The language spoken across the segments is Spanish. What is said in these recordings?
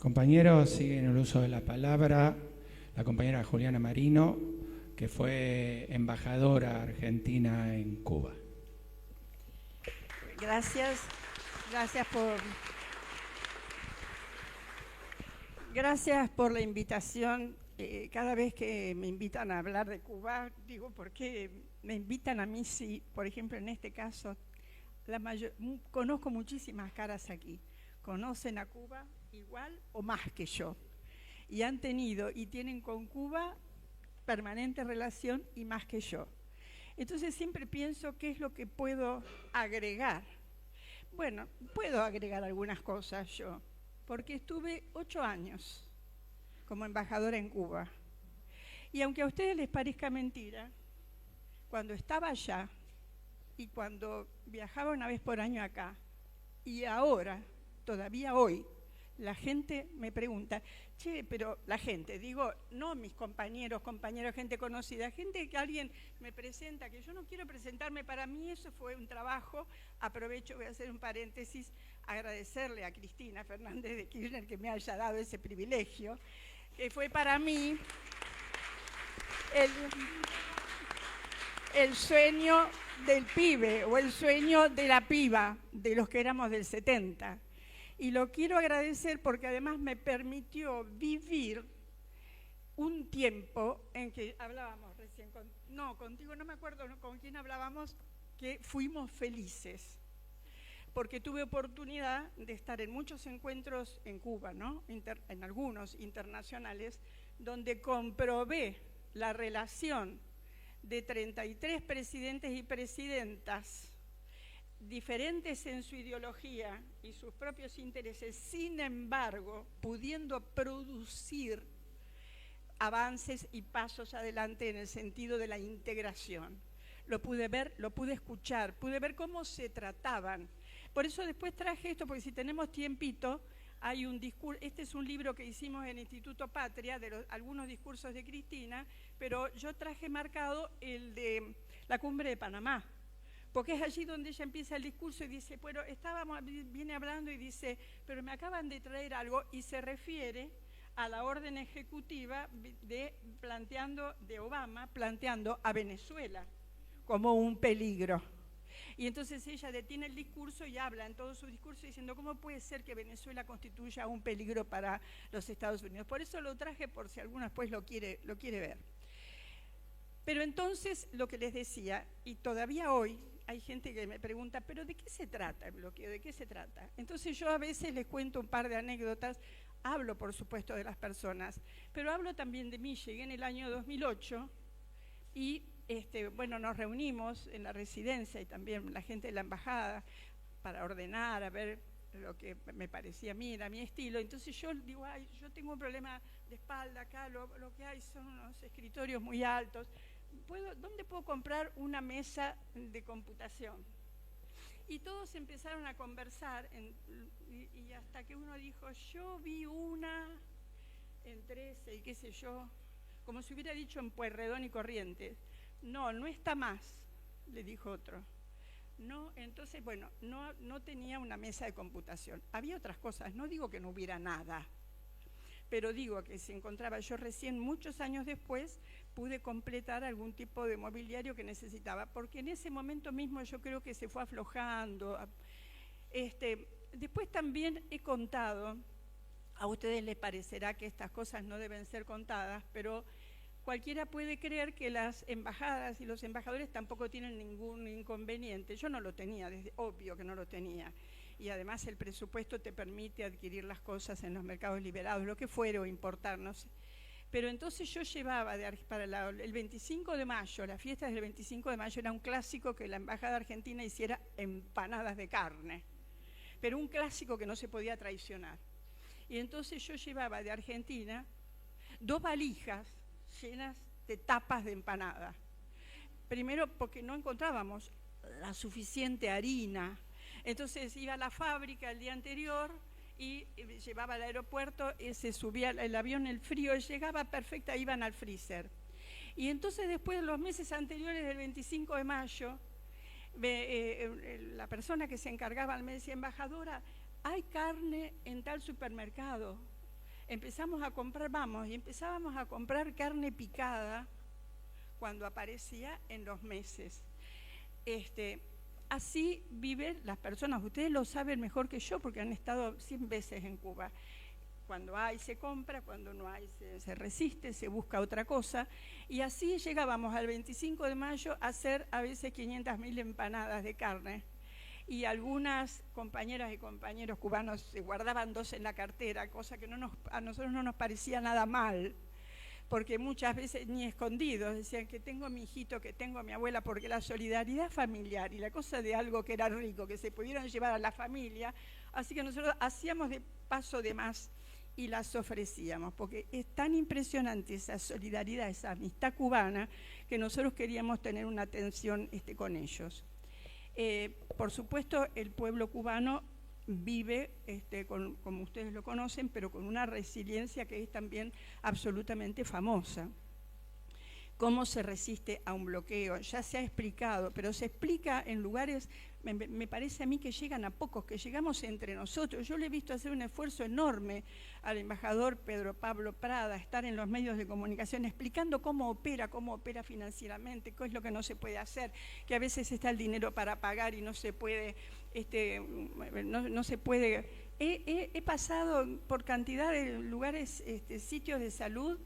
compañeros, sigue en el uso de la palabra la compañera Juliana Marino, que fue embajadora argentina en Cuba. Gracias por la invitación. Cada vez que me invitan a hablar de Cuba, digo, ¿por qué me invitan a mí? Si, por ejemplo, en este caso, conozco muchísimas caras aquí. Conocen a Cuba igual o más que yo. Y han tenido y tienen con Cuba permanente relación y más que yo. Entonces siempre pienso qué es lo que puedo agregar. Bueno, puedo agregar algunas cosas yo, porque estuve 8 años como embajadora en Cuba. Y aunque a ustedes les parezca mentira, cuando estaba allá y cuando viajaba una vez por año acá, y ahora, todavía hoy, la gente me pregunta, che, pero la gente, digo, no mis compañeros, gente conocida, gente que alguien me presenta, que yo no quiero presentarme, para mí eso fue un trabajo. Aprovecho, voy a hacer un paréntesis, agradecerle a Cristina Fernández de Kirchner que me haya dado ese privilegio, que fue para mí el sueño del pibe o el sueño de la piba, de los que éramos del 70. Y lo quiero agradecer porque además me permitió vivir un tiempo en que hablábamos recién, contigo no me acuerdo con quién hablábamos, que fuimos felices. Porque tuve oportunidad de estar en muchos encuentros en Cuba, ¿no? En algunos internacionales, donde comprobé la relación de 33 presidentes y presidentas, diferentes en su ideología y sus propios intereses, sin embargo, pudiendo producir avances y pasos adelante en el sentido de la integración. Lo pude ver, lo pude escuchar, pude ver cómo se trataban. Por eso después traje esto, porque si tenemos tiempito, hay un discurso, este es un libro que hicimos en el Instituto Patria, de algunos discursos de Cristina, pero yo traje marcado el de la Cumbre de Panamá, porque es allí donde ella empieza el discurso y dice, bueno, viene hablando y dice, pero me acaban de traer algo, y se refiere a la orden ejecutiva de Obama, planteando a Venezuela como un peligro. Y entonces ella detiene el discurso y habla en todo su discurso diciendo cómo puede ser que Venezuela constituya un peligro para los Estados Unidos. Por eso lo traje, por si alguno después lo quiere ver. Pero entonces, lo que les decía, y todavía hoy hay gente que me pregunta, ¿pero de qué se trata el bloqueo? ¿De qué se trata? Entonces yo a veces les cuento un par de anécdotas, hablo por supuesto de las personas, pero hablo también de mí. Llegué en el año 2008 y bueno, nos reunimos en la residencia y también la gente de la embajada para ordenar, a ver lo que me parecía a mí, era mi estilo. Entonces yo digo, ay, yo tengo un problema de espalda acá, lo que hay son unos escritorios muy altos. ¿Dónde puedo comprar una mesa de computación? Y todos empezaron a conversar y hasta que uno dijo, yo vi una en 13 y qué sé yo, como si hubiera dicho en Pueyrredón y Corrientes. No está más, le dijo otro. No, entonces, bueno, no tenía una mesa de computación. Había otras cosas, no digo que no hubiera nada, pero digo que se encontraba. Yo recién, muchos años después, pude completar algún tipo de mobiliario que necesitaba, porque en ese momento mismo yo creo que se fue aflojando. Después también he contado, a ustedes les parecerá que estas cosas no deben ser contadas, pero cualquiera puede creer que las embajadas y los embajadores tampoco tienen ningún inconveniente. Yo no lo tenía, obvio que no lo tenía. Y además el presupuesto te permite adquirir las cosas en los mercados liberados, lo que fuera, o importar, no sé. Pero entonces yo llevaba para el 25 de mayo, las fiestas del 25 de mayo, era un clásico que la embajada argentina hiciera empanadas de carne, pero un clásico que no se podía traicionar. Y entonces yo llevaba de Argentina 2 valijas llenas de tapas de empanada. Primero porque no encontrábamos la suficiente harina. Entonces iba a la fábrica el día anterior y llevaba al aeropuerto, se subía el avión, el frío, llegaba perfecta, iban al freezer. Y entonces después, los meses anteriores del 25 de mayo, la persona que se encargaba me decía, embajadora, hay carne en tal supermercado. Empezábamos a comprar carne picada cuando aparecía en los meses. Así viven las personas. Ustedes lo saben mejor que yo porque han estado 100 veces en Cuba. Cuando hay se compra, cuando no hay se resiste, se busca otra cosa. Y así llegábamos al 25 de mayo a hacer a veces 500.000 empanadas de carne. Y algunas compañeras y compañeros cubanos se guardaban 2 en la cartera, cosa que a nosotros no nos parecía nada mal, porque muchas veces ni escondidos, decían que tengo a mi hijito, que tengo a mi abuela, porque la solidaridad familiar y la cosa de algo que era rico, que se pudieron llevar a la familia, así que nosotros hacíamos de paso de más y las ofrecíamos, porque es tan impresionante esa solidaridad, esa amistad cubana, que nosotros queríamos tener una atención con ellos. Por supuesto, el pueblo cubano vive, como ustedes lo conocen, pero con una resiliencia que es también absolutamente famosa. ¿Cómo se resiste a un bloqueo? Ya se ha explicado, pero se explica en lugares, me parece a mí que llegan a pocos, que llegamos entre nosotros. Yo le he visto hacer un esfuerzo enorme al embajador Pedro Pablo Prada, estar en los medios de comunicación explicando cómo opera financieramente, qué es lo que no se puede hacer, que a veces está el dinero para pagar y no se puede, no se puede. He pasado por cantidad de lugares, sitios de salud,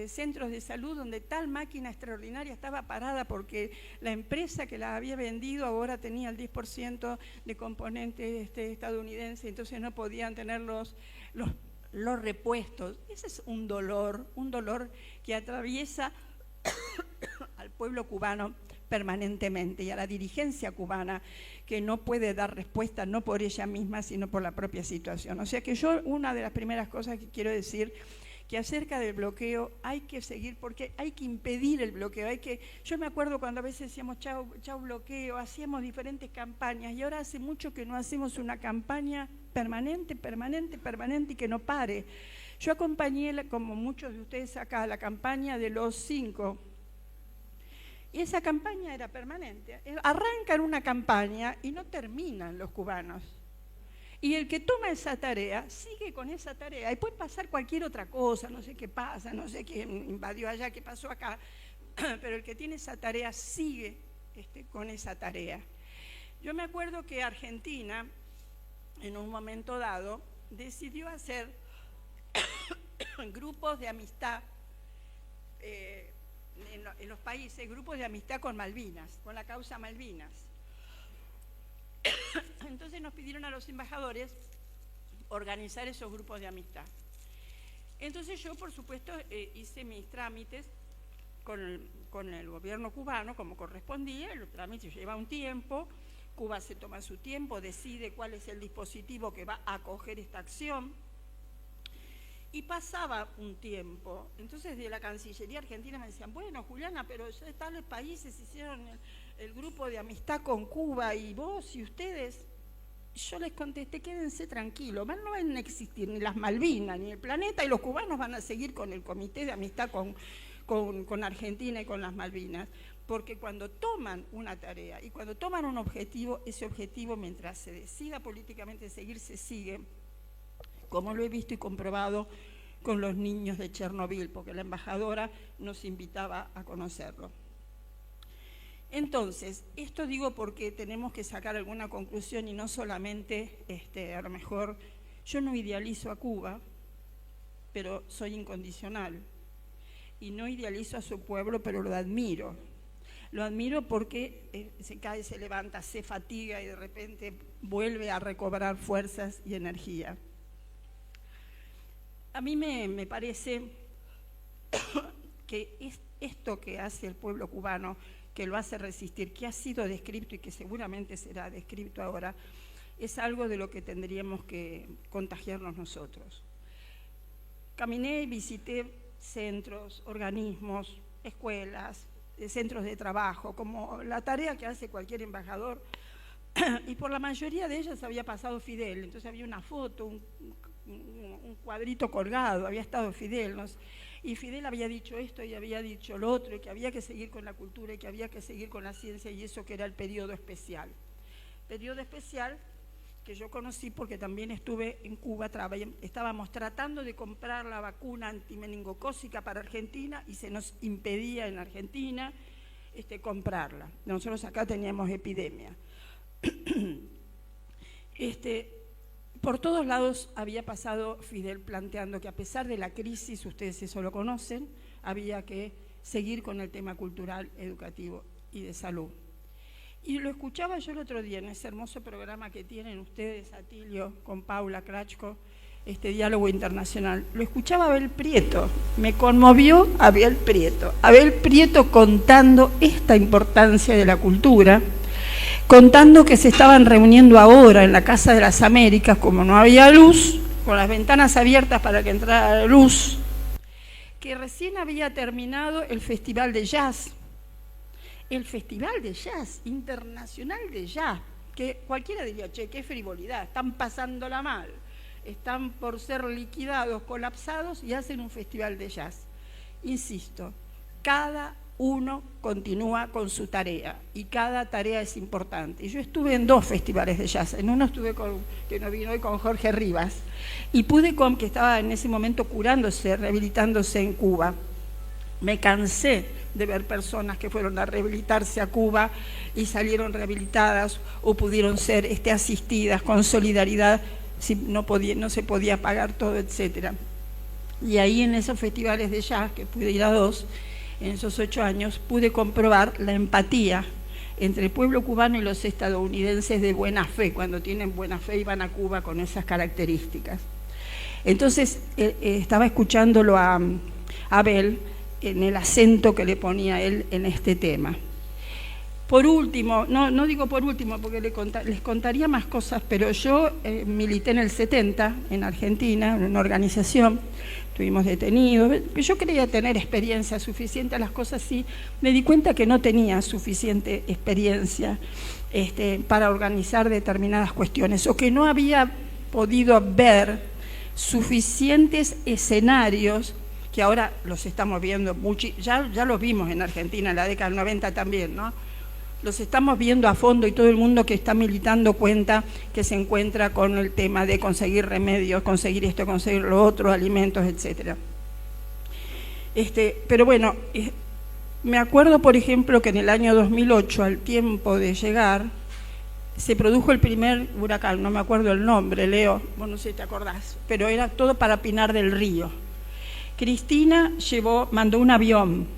centros de salud donde tal máquina extraordinaria estaba parada porque la empresa que la había vendido ahora tenía el 10% de componentes estadounidense, entonces no podían tener los repuestos. Ese es un dolor que atraviesa al pueblo cubano permanentemente y a la dirigencia cubana, que no puede dar respuesta no por ella misma sino por la propia situación. O sea que yo, una de las primeras cosas que quiero decir, que acerca del bloqueo hay que seguir, porque hay que impedir el bloqueo. Yo me acuerdo cuando a veces decíamos chau bloqueo, hacíamos diferentes campañas, y ahora hace mucho que no hacemos una campaña permanente y que no pare. Yo acompañé, como muchos de ustedes acá, la campaña de los 5. Y esa campaña era permanente. Arrancan una campaña y no terminan los cubanos. Y el que toma esa tarea, sigue con esa tarea. Y puede pasar cualquier otra cosa, no sé qué pasa, no sé quién invadió allá, qué pasó acá, pero el que tiene esa tarea sigue con esa tarea. Yo me acuerdo que Argentina, en un momento dado, decidió hacer grupos de amistad en los países, grupos de amistad con Malvinas, con la causa Malvinas. Entonces nos pidieron a los embajadores organizar esos grupos de amistad. Entonces yo, por supuesto, hice mis trámites con el gobierno cubano, como correspondía. Los trámites llevan un tiempo, Cuba se toma su tiempo, decide cuál es el dispositivo que va a acoger esta acción. Y pasaba un tiempo. Entonces de la Cancillería Argentina me decían, bueno, Juliana, pero ya tales países hicieron el grupo de amistad con Cuba, y vos y ustedes. Yo les contesté, quédense tranquilos, no van a existir ni las Malvinas ni el planeta, y los cubanos van a seguir con el comité de amistad con Argentina y con las Malvinas, porque cuando toman una tarea y cuando toman un objetivo, ese objetivo, mientras se decida políticamente seguir, se sigue, como lo he visto y comprobado con los niños de Chernobyl, porque la embajadora nos invitaba a conocerlo. Entonces, esto digo porque tenemos que sacar alguna conclusión, y no solamente, a lo mejor, yo no idealizo a Cuba, pero soy incondicional, y no idealizo a su pueblo, pero lo admiro. Lo admiro porque se cae, se levanta, se fatiga y de repente vuelve a recobrar fuerzas y energía. A mí me parece que esto que hace el pueblo cubano, que lo hace resistir, que ha sido descrito y que seguramente será descrito ahora, es algo de lo que tendríamos que contagiarnos nosotros. Caminé y visité centros, organismos, escuelas, centros de trabajo, como la tarea que hace cualquier embajador, y por la mayoría de ellas había pasado Fidel, entonces había una foto, un cuadrito colgado, había estado Fidel, ¿no? Y Fidel había dicho esto y había dicho lo otro, y que había que seguir con la cultura y que había que seguir con la ciencia, y eso que era el periodo especial. Periodo especial que yo conocí porque también estuve en Cuba, estábamos tratando de comprar la vacuna antimeningocócica para Argentina y se nos impedía en Argentina comprarla. Nosotros acá teníamos epidemia. Por todos lados había pasado Fidel planteando que a pesar de la crisis, ustedes eso lo conocen, había que seguir con el tema cultural, educativo y de salud. Y lo escuchaba yo el otro día en ese hermoso programa que tienen ustedes, Atilio, con Paula Krachko, Diálogo Internacional. Lo escuchaba Abel Prieto, me conmovió Abel Prieto contando esta importancia de la cultura, contando que se estaban reuniendo ahora en la Casa de las Américas, como no había luz, con las ventanas abiertas para que entrara la luz, que recién había terminado el Festival de Jazz, el Festival de Jazz, internacional de jazz, que cualquiera diría, che, qué frivolidad, están pasándola mal, están por ser liquidados, colapsados y hacen un festival de jazz. Insisto, cada uno continúa con su tarea y cada tarea es importante. Y yo estuve en 2 festivales de jazz, en uno estuve que no vino hoy, con Jorge Rivas, y pude que estaba en ese momento curándose, rehabilitándose en Cuba. Me cansé de ver personas que fueron a rehabilitarse a Cuba y salieron rehabilitadas o pudieron ser asistidas con solidaridad, si no se podía pagar todo, etc. Y ahí en esos festivales de jazz, que pude ir a 2, en esos 8 años, pude comprobar la empatía entre el pueblo cubano y los estadounidenses de buena fe, cuando tienen buena fe y van a Cuba con esas características. Entonces, estaba escuchándolo a Abel, en el acento que le ponía él en este tema. Por último, no digo por último porque les contaría más cosas, pero yo milité en el 70 en Argentina, en una organización, estuvimos detenidos, yo creía tener experiencia suficiente a las cosas, sí, me di cuenta que no tenía suficiente experiencia para organizar determinadas cuestiones, o que no había podido ver suficientes escenarios que ahora los estamos viendo, ya los vimos en Argentina en la década del 90 también, ¿no? Los estamos viendo a fondo y todo el mundo que está militando cuenta que se encuentra con el tema de conseguir remedios, conseguir esto, conseguir lo otro, alimentos, etc. Pero bueno, me acuerdo, por ejemplo, que en el año 2008, al tiempo de llegar, se produjo el primer huracán, no me acuerdo el nombre, Leo, vos no sé si te acordás, pero era todo para Pinar del Río. Cristina mandó un avión.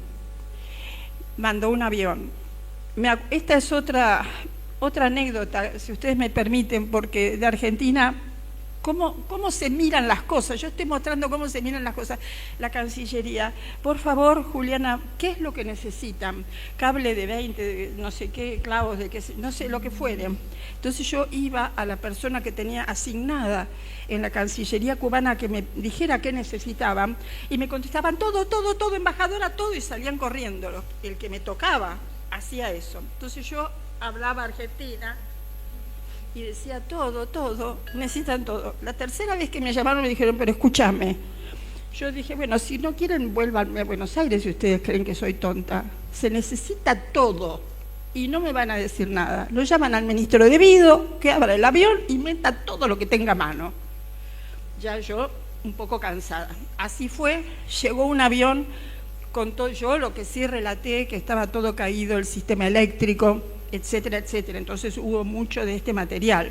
Esta es otra anécdota, si ustedes me permiten, porque de Argentina, ¿cómo se miran las cosas? Yo estoy mostrando cómo se miran las cosas. La Cancillería, por favor, Juliana, ¿qué es lo que necesitan? Cable de 20, de no sé qué, clavos de qué, no sé, lo que fuere. Entonces yo iba a la persona que tenía asignada en la Cancillería cubana que me dijera qué necesitaban y me contestaban todo, embajadora, todo, y salían corriendo. El que me tocaba hacía eso. Entonces yo hablaba Argentina y decía todo, necesitan todo. La tercera vez que me llamaron me dijeron, pero escúchame. Yo dije, bueno, si no quieren, vuélvanme a Buenos Aires si ustedes creen que soy tonta. Se necesita todo y no me van a decir nada. Lo llaman al ministro debido, que abra el avión y meta todo lo que tenga a mano. Ya yo un poco cansada. Así fue, llegó un avión con todo, yo lo que sí relaté, que estaba todo caído, el sistema eléctrico, etcétera, etcétera. Entonces hubo mucho de este material.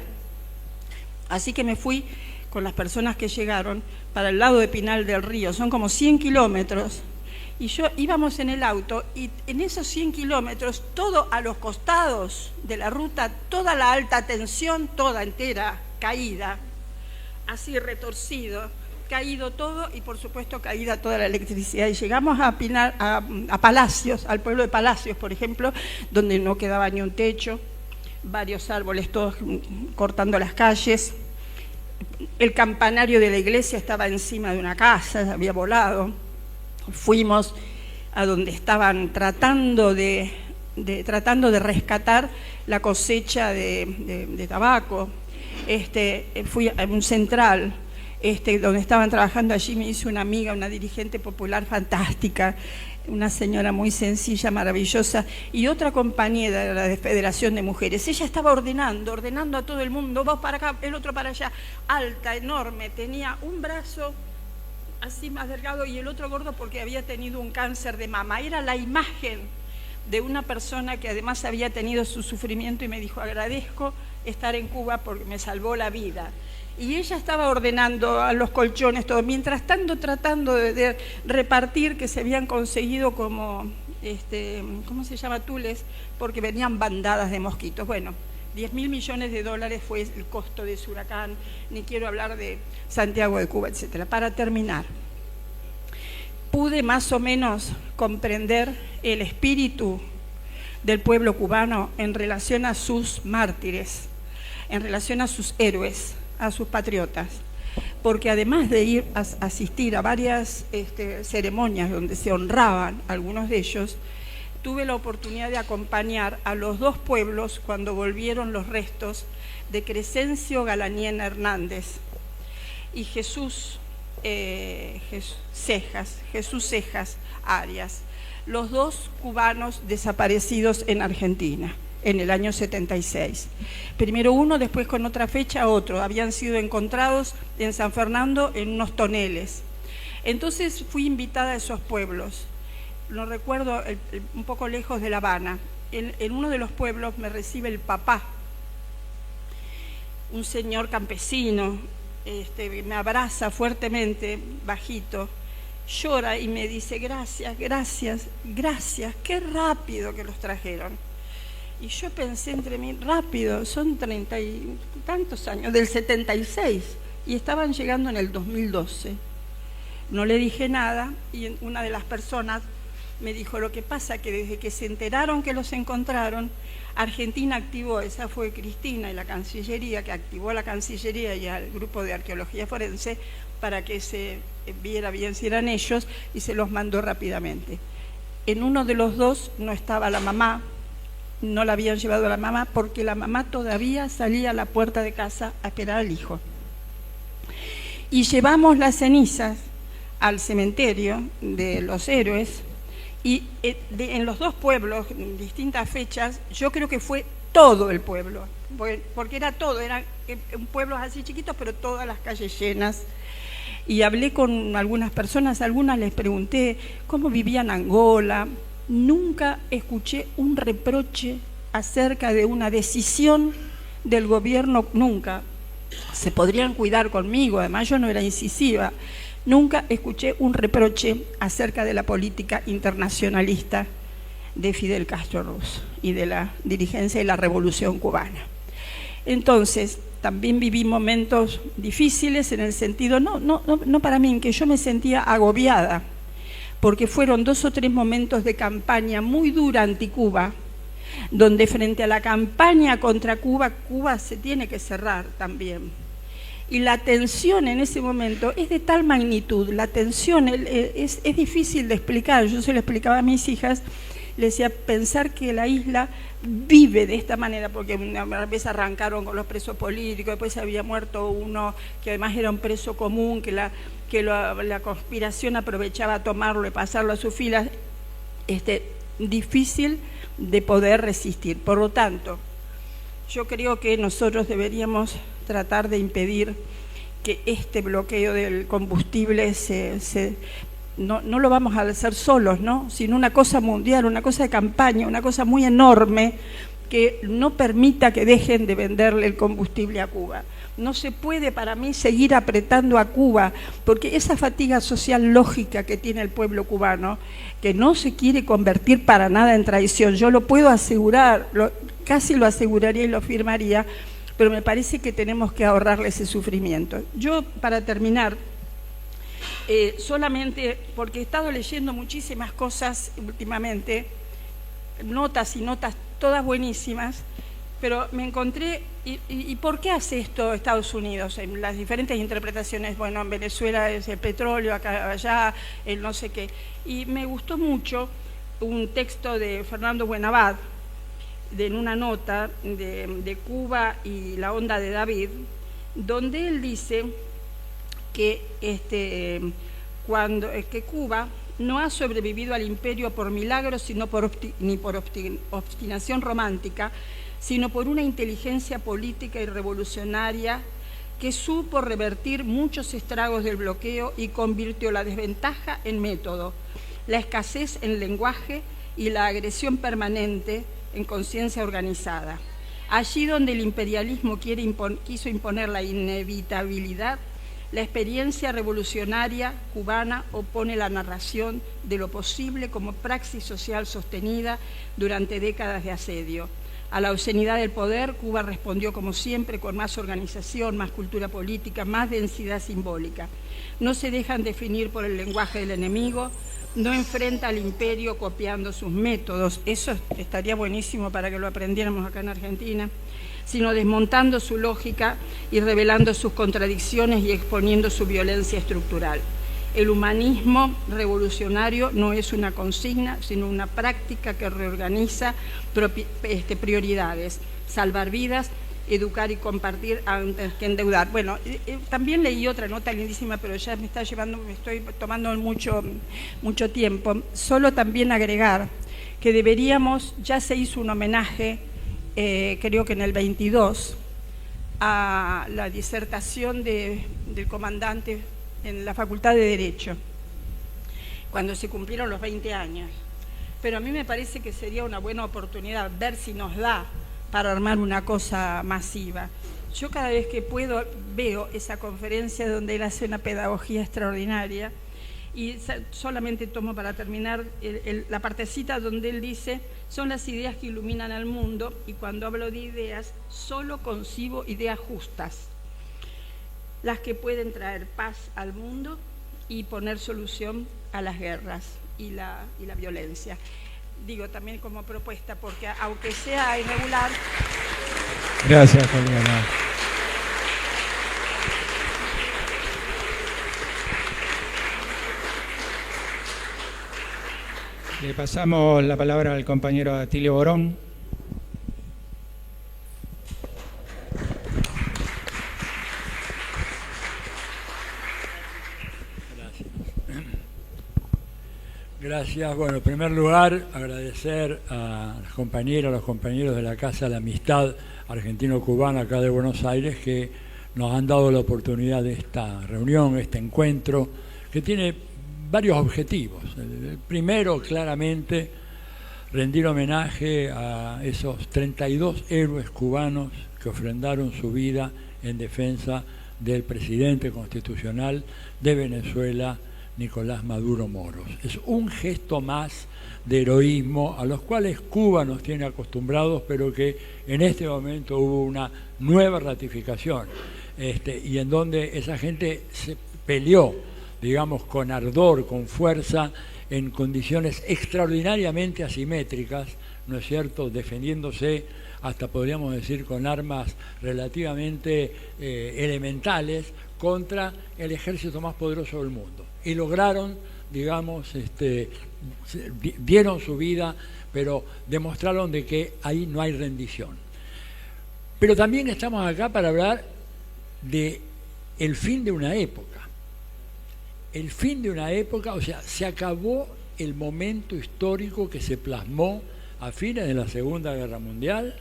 Así que me fui con las personas que llegaron para el lado de Pinar del Río. Son como 100 kilómetros. Y íbamos en el auto y en esos 100 kilómetros, todo a los costados de la ruta, toda la alta tensión, toda entera, caída, así retorcido, caído todo y por supuesto caída toda la electricidad. Y llegamos a Palacios, al pueblo de Palacios, por ejemplo, donde no quedaba ni un techo, varios árboles todos cortando las calles. El campanario de la iglesia estaba encima de una casa, había volado. Fuimos a donde estaban tratando de rescatar la cosecha de tabaco. Fui a un central donde estaban trabajando allí, me hizo una amiga, una dirigente popular fantástica, una señora muy sencilla, maravillosa, y otra compañera de la Federación de Mujeres. Ella estaba ordenando a todo el mundo, vos para acá, el otro para allá, alta, enorme, tenía un brazo así más delgado y el otro gordo porque había tenido un cáncer de mama. Era la imagen de una persona que además había tenido su sufrimiento y me dijo, agradezco estar en Cuba porque me salvó la vida. Y ella estaba ordenando a los colchones, todo, mientras tanto tratando de repartir que se habían conseguido como, ¿cómo se llama? Tules, porque venían bandadas de mosquitos. Bueno, 10.000 millones de dólares fue el costo de ese huracán, ni quiero hablar de Santiago de Cuba, etcétera. Para terminar, pude más o menos comprender el espíritu del pueblo cubano en relación a sus mártires, en relación a sus héroes, a sus patriotas, porque además de ir a asistir a varias ceremonias donde se honraban algunos de ellos, tuve la oportunidad de acompañar a los dos pueblos cuando volvieron los restos de Crescencio Galaniena Hernández y Jesús Cejas Arias, los dos cubanos desaparecidos en Argentina en el año 76. Primero uno, después con otra fecha otro. Habían sido encontrados en San Fernando en unos toneles. Entonces fui invitada a esos pueblos. Lo recuerdo un poco lejos de La Habana. En uno de los pueblos me recibe el papá, un señor campesino, me abraza fuertemente, bajito, llora y me dice, gracias, gracias, gracias, qué rápido que los trajeron. Y yo pensé entre mí, rápido, son 30 y tantos años, del 76, y estaban llegando en el 2012. No le dije nada y una de las personas me dijo, lo que pasa que desde que se enteraron que los encontraron, Argentina activó, esa fue Cristina y la Cancillería, que activó a la Cancillería y al grupo de arqueología forense para que se viera bien si eran ellos y se los mandó rápidamente. En uno de los dos no estaba la mamá, no la habían llevado a la mamá porque la mamá todavía salía a la puerta de casa a esperar al hijo. Y llevamos las cenizas al cementerio de los héroes y en los dos pueblos, en distintas fechas, yo creo que fue todo el pueblo, porque era todo, eran pueblos así chiquitos, pero todas las calles llenas. Y hablé con algunas personas, algunas les pregunté cómo vivían Angola. Nunca escuché un reproche acerca de una decisión del gobierno, nunca. Se podrían cuidar conmigo, además yo no era incisiva. Nunca escuché un reproche acerca de la política internacionalista de Fidel Castro Ruz y de la dirigencia de la Revolución Cubana. Entonces, también viví momentos difíciles en el sentido, no para mí, en que yo me sentía agobiada, porque fueron 2 o 3 momentos de campaña muy dura anti-Cuba, donde frente a la campaña contra Cuba, Cuba se tiene que cerrar también. Y la tensión en ese momento es de tal magnitud, la tensión es difícil de explicar. Yo se lo explicaba a mis hijas, les decía, pensar que la isla vive de esta manera, porque una vez arrancaron con los presos políticos, después había muerto uno que además era un preso común, que la conspiración aprovechaba a tomarlo y pasarlo a sus filas, difícil de poder resistir. Por lo tanto, yo creo que nosotros deberíamos tratar de impedir que este bloqueo del combustible no lo vamos a hacer solos, ¿no? Sino una cosa mundial, una cosa de campaña, una cosa muy enorme que no permita que dejen de venderle el combustible a Cuba. No se puede para mí seguir apretando a Cuba, porque esa fatiga social lógica que tiene el pueblo cubano, que no se quiere convertir para nada en traición, yo lo puedo asegurar, casi lo aseguraría y lo firmaría, pero me parece que tenemos que ahorrarle ese sufrimiento. Yo, para terminar, solamente porque he estado leyendo muchísimas cosas últimamente, notas y notas todas buenísimas, pero me encontré, ¿y por qué hace esto Estados Unidos? En las diferentes interpretaciones, bueno, en Venezuela es el petróleo, acá, allá, el no sé qué. Y me gustó mucho un texto de Fernando Buenabad, en una nota de Cuba y la onda de David, donde él dice que, que Cuba no ha sobrevivido al imperio por milagros, ni por obstinación romántica, sino por una inteligencia política y revolucionaria que supo revertir muchos estragos del bloqueo y convirtió la desventaja en método, la escasez en lenguaje y la agresión permanente en conciencia organizada. Allí donde el imperialismo quiso imponer la inevitabilidad, la experiencia revolucionaria cubana opone la narración de lo posible como praxis social sostenida durante décadas de asedio. A la obscenidad del poder, Cuba respondió como siempre con más organización, más cultura política, más densidad simbólica. No se dejan definir por el lenguaje del enemigo, no enfrenta al imperio copiando sus métodos, eso estaría buenísimo para que lo aprendiéramos acá en Argentina, sino desmontando su lógica y revelando sus contradicciones y exponiendo su violencia estructural. El humanismo revolucionario no es una consigna, sino una práctica que reorganiza prioridades, salvar vidas, educar y compartir antes que endeudar. Bueno, también leí otra nota lindísima, pero ya me estoy tomando mucho tiempo. Solo también agregar que deberíamos, ya se hizo un homenaje, creo que en el 22, a la disertación del comandante en la Facultad de Derecho, cuando se cumplieron los 20 años. Pero a mí me parece que sería una buena oportunidad ver si nos da para armar una cosa masiva. Yo cada vez que puedo veo esa conferencia donde él hace una pedagogía extraordinaria y solamente tomo para terminar la partecita donde él dice: son las ideas que iluminan al mundo, y cuando hablo de ideas solo concibo ideas justas, las que pueden traer paz al mundo y poner solución a las guerras y la violencia. Digo también como propuesta, porque aunque sea irregular... Gracias, Juliana. Le pasamos la palabra al compañero Atilio Borón. Gracias. Bueno, en primer lugar, agradecer a las compañeras, a los compañeros de la Casa de la Amistad Argentino-Cubana acá de Buenos Aires, que nos han dado la oportunidad de esta reunión, este encuentro, que tiene varios objetivos. El primero, claramente, rendir homenaje a esos 32 héroes cubanos que ofrendaron su vida en defensa del presidente constitucional de Venezuela, Nicolás Maduro Moros. Es un gesto más de heroísmo a los cuales Cuba nos tiene acostumbrados, pero que en este momento hubo una nueva ratificación, y en donde esa gente se peleó, digamos, con ardor, con fuerza, en condiciones extraordinariamente asimétricas, ¿no es cierto?, defendiéndose hasta, podríamos decir, con armas relativamente elementales contra el ejército más poderoso del mundo. Y lograron, digamos, dieron su vida, pero demostraron de que ahí no hay rendición. Pero también estamos acá para hablar de el fin de una época. El fin de una época, o sea, se acabó el momento histórico que se plasmó a fines de la Segunda Guerra Mundial,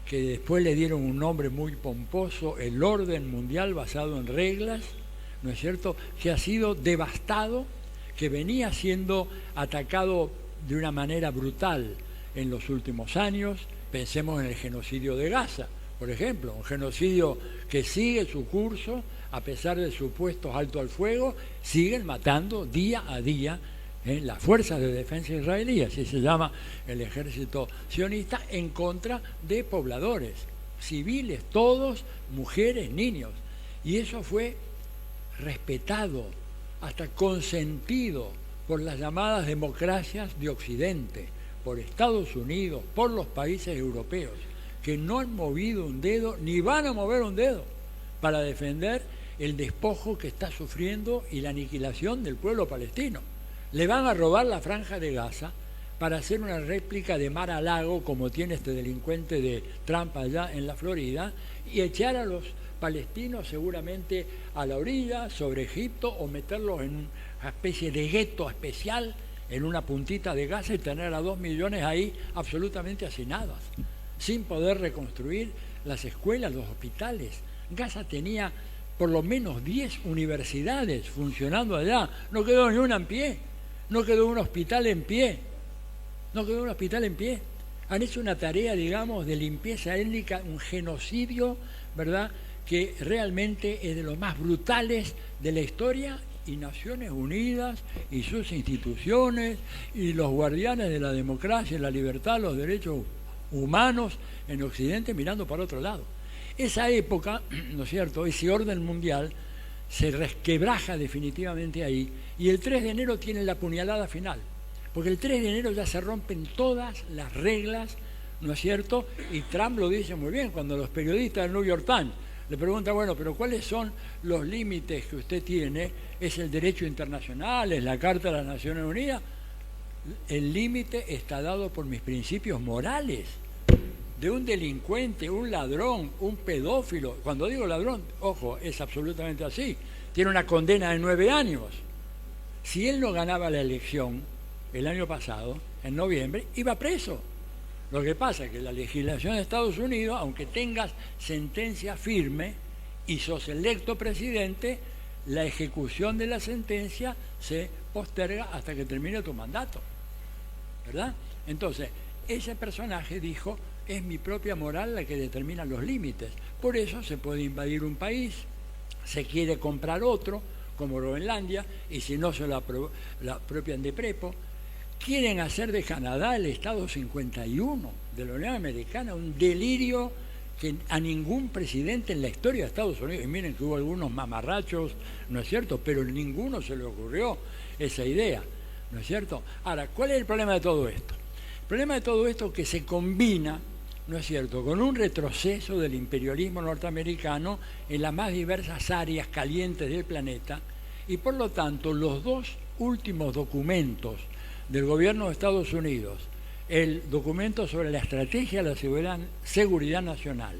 que después le dieron un nombre muy pomposo, el orden mundial basado en reglas, ¿no es cierto?, que ha sido devastado, que venía siendo atacado de una manera brutal en los últimos años. Pensemos en el genocidio de Gaza, por ejemplo, un genocidio que sigue su curso, a pesar de supuestos alto al fuego, siguen matando día a día las fuerzas de defensa israelíes, así se llama el ejército sionista, en contra de pobladores, civiles, todos, mujeres, niños. Y eso fue respetado, hasta consentido por las llamadas democracias de Occidente, por Estados Unidos, por los países europeos, que no han movido un dedo, ni van a mover un dedo, para defender el despojo que está sufriendo y la aniquilación del pueblo palestino. Le van a robar la franja de Gaza para hacer una réplica de Mar-a-Lago, como tiene este delincuente de Trump allá en la Florida, y echar a los palestinos seguramente a la orilla, sobre Egipto, o meterlos en una especie de gueto especial en una puntita de Gaza y tener a 2 millones ahí absolutamente hacinados, sin poder reconstruir las escuelas, los hospitales. Gaza tenía por lo menos 10 universidades funcionando allá, no quedó ni una en pie, no quedó un hospital en pie, no quedó un hospital en pie. Han hecho una tarea, digamos, de limpieza étnica, un genocidio, ¿verdad?, que realmente es de los más brutales de la historia, y Naciones Unidas y sus instituciones y los guardianes de la democracia, la libertad, los derechos humanos en Occidente mirando para otro lado. Esa época, ¿no es cierto?, ese orden mundial se resquebraja definitivamente ahí, y el 3 de enero tiene la puñalada final, porque el 3 de enero ya se rompen todas las reglas, ¿no es cierto? Y Trump lo dice muy bien cuando los periodistas del New York Times le preguntan, bueno, pero ¿cuáles son los límites que usted tiene? ¿Es el derecho internacional? ¿Es la Carta de las Naciones Unidas? El límite está dado por mis principios morales. De un delincuente, un ladrón, un pedófilo. Cuando digo ladrón, ojo, es absolutamente así. Tiene una condena de 9 años. Si él no ganaba la elección el año pasado, en noviembre, iba preso. Lo que pasa es que la legislación de Estados Unidos, aunque tengas sentencia firme y sos electo presidente, la ejecución de la sentencia se posterga hasta que termine tu mandato, ¿verdad? Entonces, ese personaje dijo, es mi propia moral la que determina los límites. Por eso se puede invadir un país, se quiere comprar otro, como Groenlandia, y si no se lo apropian de prepo. Quieren hacer de Canadá el Estado 51 de la Unión Americana, un delirio que a ningún presidente en la historia de Estados Unidos, y miren que hubo algunos mamarrachos, ¿no es cierto?, pero a ninguno se le ocurrió esa idea, ¿no es cierto? Ahora, ¿cuál es el problema de todo esto? El problema de todo esto es que se combina, ¿no es cierto?, con un retroceso del imperialismo norteamericano en las más diversas áreas calientes del planeta, y por lo tanto los dos últimos documentos del gobierno de Estados Unidos, el documento sobre la estrategia de la seguridad nacional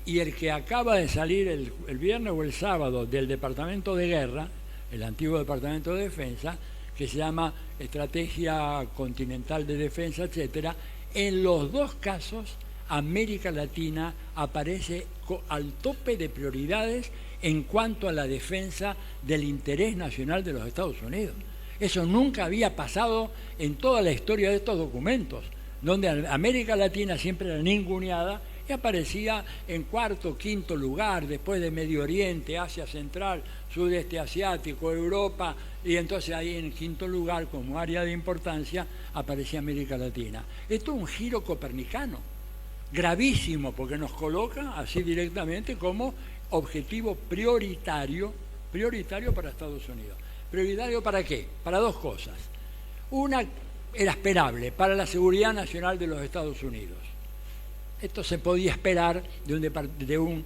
y el que acaba de salir el viernes o el sábado del Departamento de Guerra, el antiguo Departamento de Defensa, que se llama Estrategia Continental de Defensa, etcétera, en los dos casos América Latina aparece al tope de prioridades en cuanto a la defensa del interés nacional de los Estados Unidos. Eso nunca había pasado en toda la historia de estos documentos, donde América Latina siempre era ninguneada y aparecía en cuarto, quinto lugar, después de Medio Oriente, Asia Central, Sudeste Asiático, Europa, y entonces ahí en quinto lugar, como área de importancia, aparecía América Latina. Esto es un giro copernicano, gravísimo, porque nos coloca así directamente como objetivo prioritario para Estados Unidos. ¿Prioritario para qué? Para dos cosas. Una era esperable, para la seguridad nacional de los Estados Unidos. Esto se podía esperar de un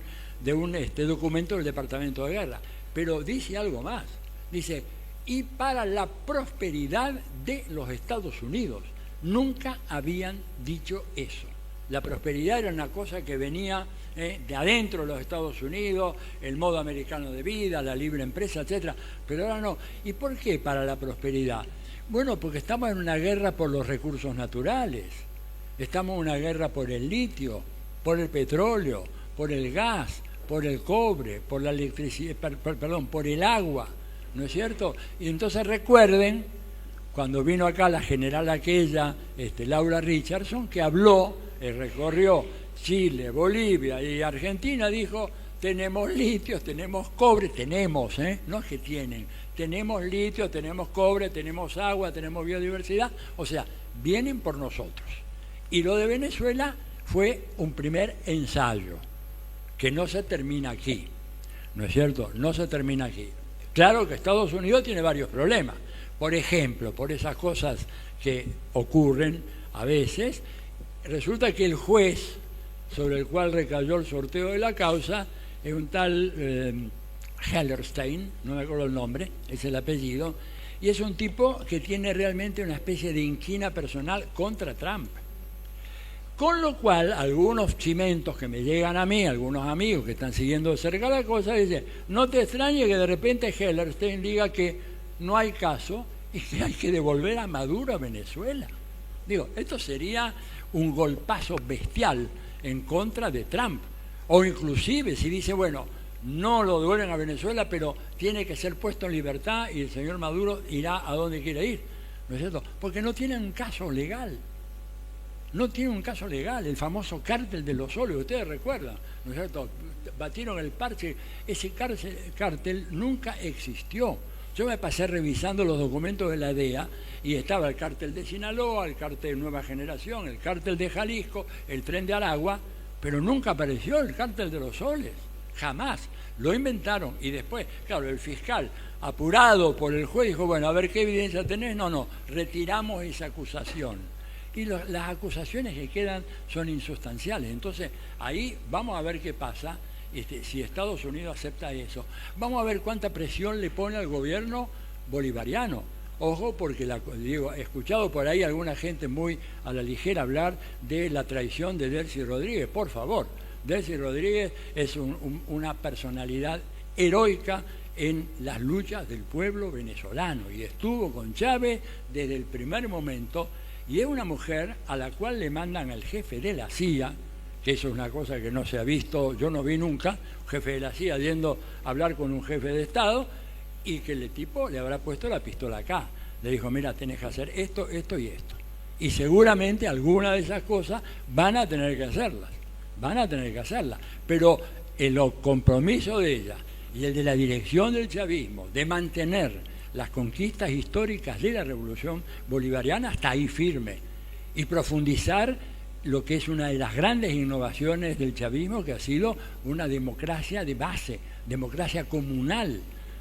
documento del Departamento de Guerra. Pero dice algo más. Dice, y para la prosperidad de los Estados Unidos. Nunca habían dicho eso. La prosperidad era una cosa que venía de adentro de los Estados Unidos, el modo americano de vida, la libre empresa, etcétera, pero ahora no. ¿Y por qué para la prosperidad? Bueno, porque estamos en una guerra por los recursos naturales, estamos en una guerra por el litio, por el petróleo, por el gas, por el cobre, por la electricidad, por el agua, ¿no es cierto? Y entonces recuerden, cuando vino acá la general aquella, Laura Richardson, que habló, recorrió Chile, Bolivia y Argentina, dijo, tenemos litio, tenemos cobre, tenemos, no es que tienen, tenemos litio, tenemos cobre, tenemos agua, tenemos biodiversidad, o sea, vienen por nosotros. Y lo de Venezuela fue un primer ensayo, que no se termina aquí, ¿no es cierto? No se termina aquí. Claro que Estados Unidos tiene varios problemas, por ejemplo, por esas cosas que ocurren a veces, resulta que el juez sobre el cual recayó el sorteo de la causa es un tal Hellerstein, no me acuerdo el nombre, es el apellido, y es un tipo que tiene realmente una especie de inquina personal contra Trump. Con lo cual, algunos chimentos que me llegan a mí, algunos amigos que están siguiendo de cerca la cosa, dicen, no te extrañe que de repente Hellerstein diga que no hay caso y que hay que devolver a Maduro a Venezuela. Digo, esto sería un golpazo bestial en contra de Trump. O inclusive si dice, bueno, no lo devuelven a Venezuela, pero tiene que ser puesto en libertad y el señor Maduro irá a donde quiere ir, ¿no es cierto? Porque no tienen un caso legal. No tiene un caso legal, el famoso cártel de los óleos, ustedes recuerdan, ¿no es cierto? Batieron el parche, ese cártel nunca existió. Yo me pasé revisando los documentos de la DEA y estaba el cártel de Sinaloa, el cártel de Nueva Generación, el cártel de Jalisco, el Tren de Aragua, pero nunca apareció el cártel de los soles, jamás. Lo inventaron y después, claro, el fiscal, apurado por el juez, dijo, bueno, a ver qué evidencia tenés. No, retiramos esa acusación. Y las acusaciones que quedan son insustanciales. Entonces, ahí vamos a ver qué pasa, si Estados Unidos acepta eso. Vamos a ver cuánta presión le pone al gobierno bolivariano. Ojo, porque digo, he escuchado por ahí alguna gente muy a la ligera hablar de la traición de Delcy Rodríguez. Por favor, Delcy Rodríguez es una personalidad heroica en las luchas del pueblo venezolano y estuvo con Chávez desde el primer momento. Y es una mujer a la cual le mandan al jefe de la CIA, que eso es una cosa que no se ha visto, yo no vi nunca, un jefe de la CIA yendo a hablar con un jefe de Estado, y que el tipo le habrá puesto la pistola acá. Le dijo, mira, tenés que hacer esto, esto y esto. Y seguramente alguna de esas cosas van a tener que hacerlas. Pero el compromiso de ella y el de la dirección del chavismo, de mantener las conquistas históricas de la Revolución Bolivariana, está ahí firme, y profundizar lo que es una de las grandes innovaciones del chavismo, que ha sido una democracia de base, democracia comunal.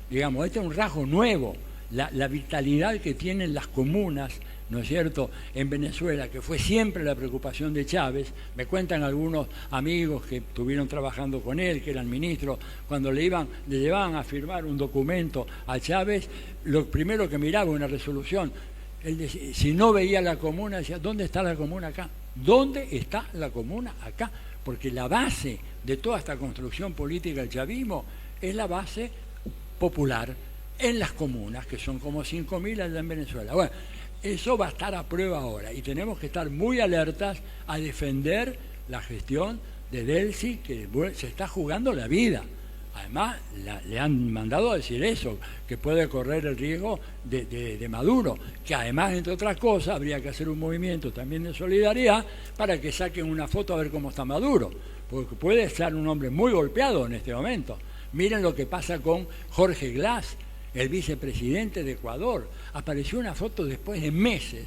Digamos, este es un rasgo nuevo, la vitalidad que tienen las comunas, ¿no es cierto?, en Venezuela, que fue siempre la preocupación de Chávez. Me cuentan algunos amigos que estuvieron trabajando con él, que eran ministros, cuando le llevaban a firmar un documento a Chávez, lo primero que miraba una resolución, él decía, si no veía la comuna, decía, ¿dónde está la comuna acá? ¿Dónde está la comuna acá? Porque la base de toda esta construcción política del chavismo es la base popular en las comunas, que son como 5.000 allá en Venezuela. Bueno, eso va a estar a prueba ahora y tenemos que estar muy alertas a defender la gestión de Delcy, que se está jugando la vida. Además, le han mandado a decir eso, que puede correr el riesgo de Maduro, que además, entre otras cosas, habría que hacer un movimiento también de solidaridad para que saquen una foto a ver cómo está Maduro, porque puede estar un hombre muy golpeado en este momento. Miren lo que pasa con Jorge Glass, el vicepresidente de Ecuador. Apareció una foto después de meses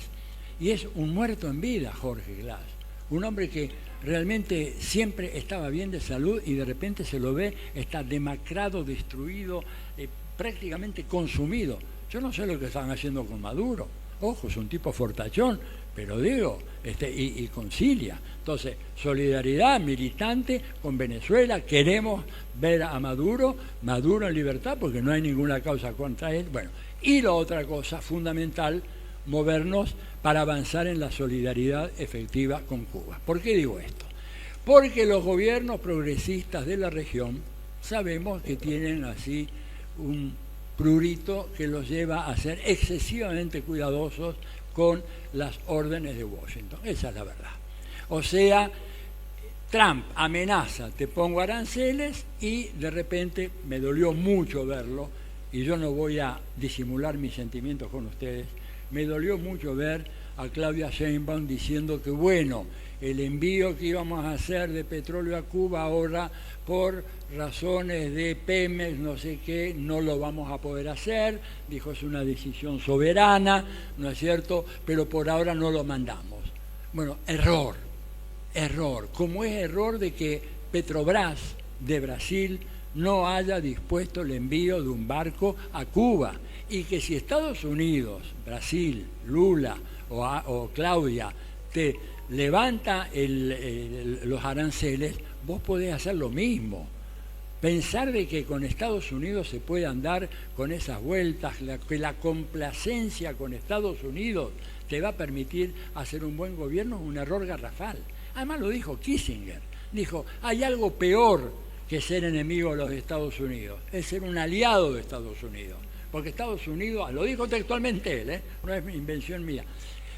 y es un muerto en vida, Jorge Glass, un hombre que realmente siempre estaba bien de salud y de repente se lo ve, está demacrado, destruido, prácticamente consumido. Yo no sé lo que están haciendo con Maduro. Ojo, es un tipo fortachón, pero digo, y concilia. Entonces, solidaridad militante con Venezuela, queremos ver a Maduro en libertad, porque no hay ninguna causa contra él. Bueno, y la otra cosa fundamental, movernos para avanzar en la solidaridad efectiva con Cuba. ¿Por qué digo esto? Porque los gobiernos progresistas de la región sabemos que tienen así un prurito que los lleva a ser excesivamente cuidadosos con las órdenes de Washington. Esa es la verdad. O sea, Trump amenaza, te pongo aranceles, y de repente me dolió mucho verlo, y yo no voy a disimular mis sentimientos con ustedes, me dolió mucho ver a Claudia Sheinbaum diciendo que bueno, el envío que íbamos a hacer de petróleo a Cuba ahora por razones de Pemex, no sé qué, no lo vamos a poder hacer, dijo es una decisión soberana, ¿no es cierto?, pero por ahora no lo mandamos. Bueno, error, como es error de que Petrobras de Brasil no haya dispuesto el envío de un barco a Cuba, y que si Estados Unidos, Brasil, Lula o Claudia te levanta los aranceles, vos podés hacer lo mismo. Pensar de que con Estados Unidos se puede andar con esas vueltas, que la complacencia con Estados Unidos te va a permitir hacer un buen gobierno, es un error garrafal. Además lo dijo Kissinger, dijo, hay algo peor que ser enemigo de los Estados Unidos, es ser un aliado de Estados Unidos. Porque Estados Unidos, lo dijo textualmente él, no es invención mía.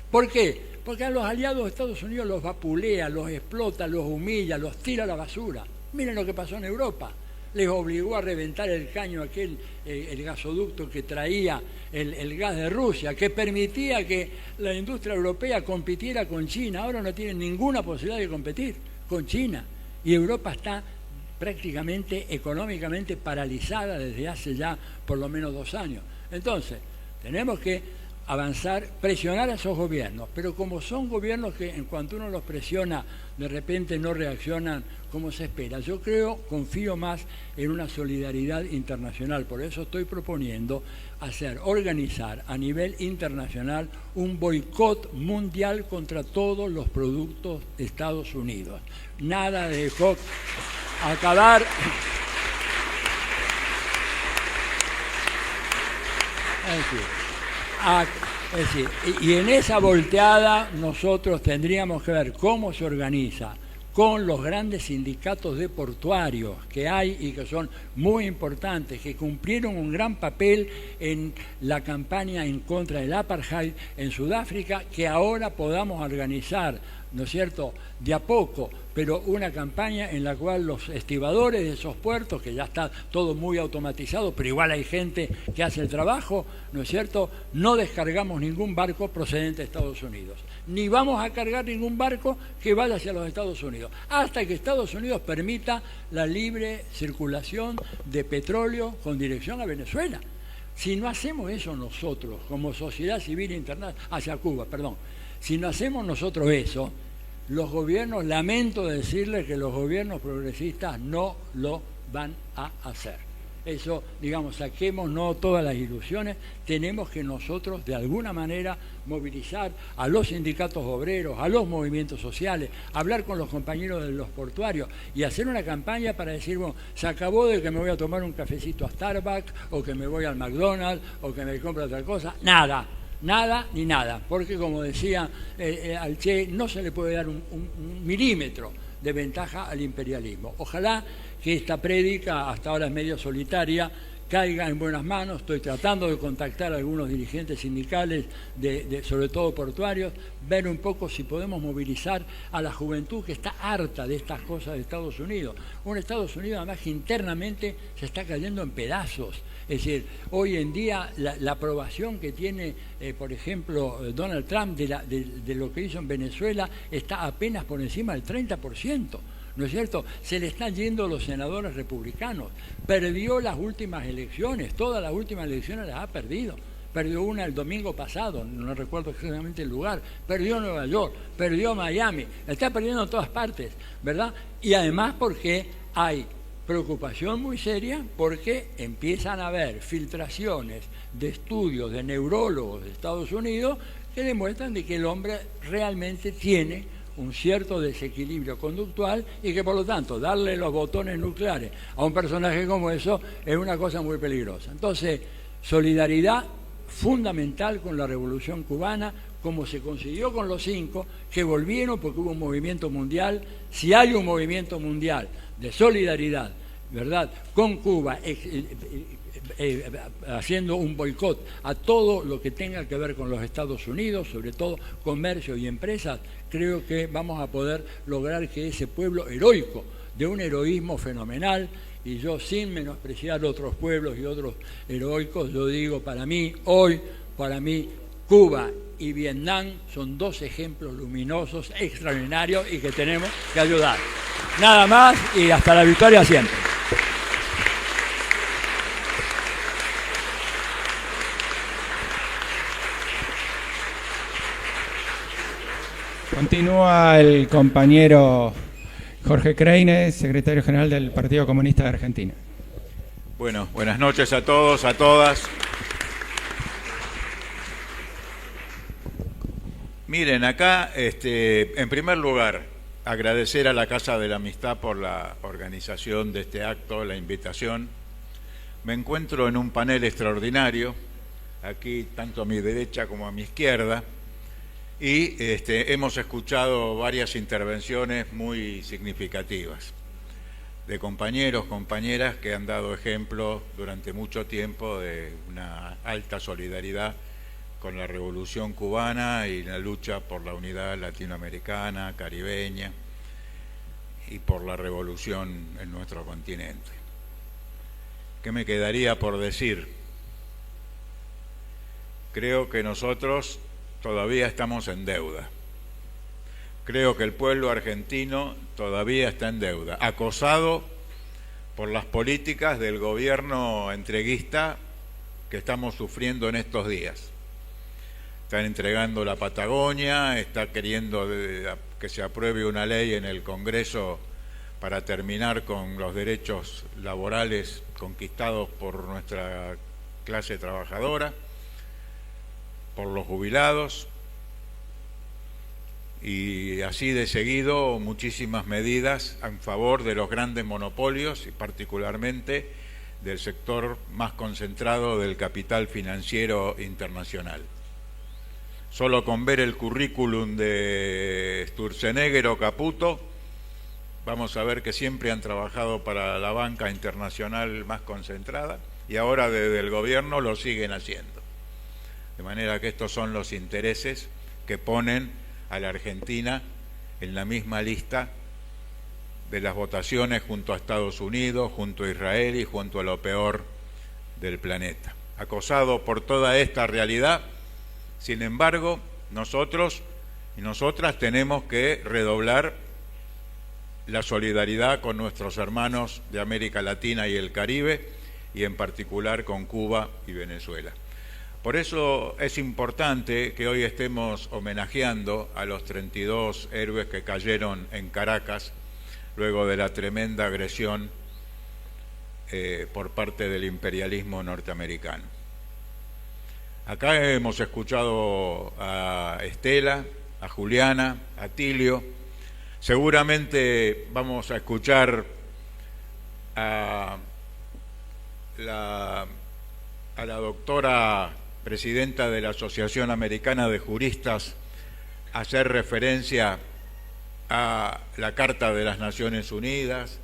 ¿Por qué? Porque a los aliados de Estados Unidos los vapulea, los explota, los humilla, los tira a la basura. Miren lo que pasó en Europa. Les obligó a reventar el caño aquel, el gasoducto que traía el gas de Rusia, que permitía que la industria europea compitiera con China. Ahora no tienen ninguna posibilidad de competir con China. Y Europa está prácticamente económicamente paralizada desde hace ya por lo menos 2 años. Entonces, tenemos que avanzar, presionar a esos gobiernos, pero como son gobiernos que en cuanto uno los presiona, de repente no reaccionan como se espera. Yo confío más en una solidaridad internacional, por eso estoy proponiendo organizar a nivel internacional un boicot mundial contra todos los productos de Estados Unidos. Nada de acabar... Es decir, y en esa volteada nosotros tendríamos que ver cómo se organiza con los grandes sindicatos de portuarios que hay y que son muy importantes, que cumplieron un gran papel en la campaña en contra del apartheid en Sudáfrica, que ahora podamos organizar, ¿no es cierto?, de a poco, pero una campaña en la cual los estibadores de esos puertos, que ya está todo muy automatizado, pero igual hay gente que hace el trabajo, ¿no es cierto?, no descargamos ningún barco procedente de Estados Unidos, ni vamos a cargar ningún barco que vaya hacia los Estados Unidos, hasta que Estados Unidos permita la libre circulación de petróleo con dirección a Venezuela. Si no hacemos eso nosotros, como sociedad civil internacional, hacia Cuba, perdón, si no hacemos nosotros eso, los gobiernos, lamento decirles que los gobiernos progresistas no lo van a hacer. Eso, digamos, saquemos no todas las ilusiones, tenemos que nosotros de alguna manera movilizar a los sindicatos obreros, a los movimientos sociales, hablar con los compañeros de los portuarios y hacer una campaña para decir, bueno, se acabó de que me voy a tomar un cafecito a Starbucks o que me voy al McDonald's o que me compro otra cosa, nada. Nada ni nada, porque como decía al Che, no se le puede dar un milímetro de ventaja al imperialismo. Ojalá que esta prédica, hasta ahora es medio solitaria, caiga en buenas manos. Estoy tratando de contactar a algunos dirigentes sindicales, sobre todo portuarios, ver un poco si podemos movilizar a la juventud que está harta de estas cosas de Estados Unidos. Un Estados Unidos además que internamente se está cayendo en pedazos. Es decir, hoy en día la aprobación que tiene, por ejemplo, Donald Trump de lo que hizo en Venezuela está apenas por encima del 30%. ¿No es cierto? Se le están yendo los senadores republicanos. Perdió las últimas elecciones, todas las últimas elecciones las ha perdido. Perdió una el domingo pasado, no recuerdo exactamente el lugar. Perdió Nueva York, perdió Miami. La está perdiendo en todas partes, ¿verdad? Y además porque hay preocupación muy seria porque empiezan a haber filtraciones de estudios de neurólogos de Estados Unidos que demuestran de que el hombre realmente tiene un cierto desequilibrio conductual y que por lo tanto darle los botones nucleares a un personaje como eso es una cosa muy peligrosa. Entonces, solidaridad fundamental con la Revolución Cubana, como se consiguió con los 5, que volvieron porque hubo un movimiento mundial. Si hay un movimiento mundial de solidaridad, ¿verdad?, con Cuba, haciendo un boicot a todo lo que tenga que ver con los Estados Unidos, sobre todo comercio y empresas, creo que vamos a poder lograr que ese pueblo heroico, de un heroísmo fenomenal, y yo sin menospreciar otros pueblos y otros heroicos, yo digo, para mí, Cuba y Vietnam son 2 ejemplos luminosos, extraordinarios y que tenemos que ayudar. Nada más y hasta la victoria siempre. Continúa el compañero Jorge Kreine, secretario general del Partido Comunista de Argentina. Bueno, buenas noches a todos, a todas. Miren, acá, en primer lugar, agradecer a la Casa de la Amistad por la organización de este acto, la invitación. Me encuentro en un panel extraordinario, aquí tanto a mi derecha como a mi izquierda, y hemos escuchado varias intervenciones muy significativas de compañeros, compañeras que han dado ejemplo durante mucho tiempo de una alta solidaridad con la Revolución Cubana y la lucha por la unidad latinoamericana, caribeña y por la revolución en nuestro continente. ¿Qué me quedaría por decir? Creo que nosotros todavía estamos en deuda. Creo que el pueblo argentino todavía está en deuda, acosado por las políticas del gobierno entreguista que estamos sufriendo en estos días. Están entregando la Patagonia, está queriendo que se apruebe una ley en el Congreso para terminar con los derechos laborales conquistados por nuestra clase trabajadora, por los jubilados, y así de seguido muchísimas medidas en favor de los grandes monopolios y particularmente del sector más concentrado del capital financiero internacional. Solo con ver el currículum de Sturzenegger o Caputo, vamos a ver que siempre han trabajado para la banca internacional más concentrada y ahora desde el gobierno lo siguen haciendo. De manera que estos son los intereses que ponen a la Argentina en la misma lista de las votaciones junto a Estados Unidos, junto a Israel y junto a lo peor del planeta. Acosado por toda esta realidad, sin embargo, nosotros y nosotras tenemos que redoblar la solidaridad con nuestros hermanos de América Latina y el Caribe, y en particular con Cuba y Venezuela. Por eso es importante que hoy estemos homenajeando a los 32 héroes que cayeron en Caracas luego de la tremenda agresión por parte del imperialismo norteamericano. Acá hemos escuchado a Estela, a Juliana, a Tilio. Seguramente vamos a escuchar a la doctora presidenta de la Asociación Americana de Juristas hacer referencia a la Carta de las Naciones Unidas,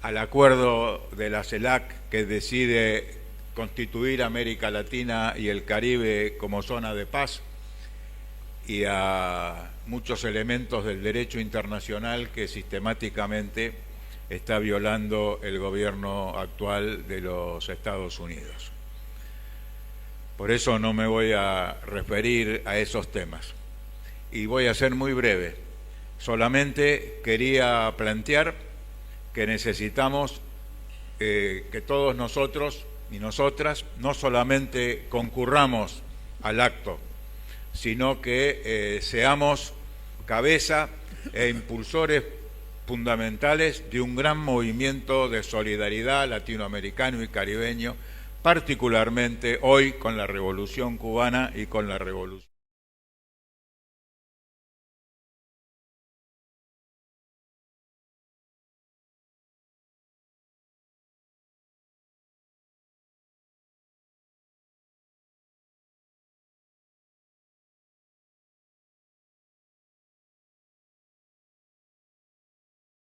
al acuerdo de la CELAC que decide constituir América Latina y el Caribe como zona de paz, y a muchos elementos del derecho internacional que sistemáticamente está violando el gobierno actual de los Estados Unidos. Por eso no me voy a referir a esos temas y voy a ser muy breve. Solamente quería plantear que necesitamos que todos nosotros y nosotras no solamente concurramos al acto, sino que seamos cabeza e impulsores fundamentales de un gran movimiento de solidaridad latinoamericano y caribeño, particularmente hoy con la Revolución Cubana y con la Revolución.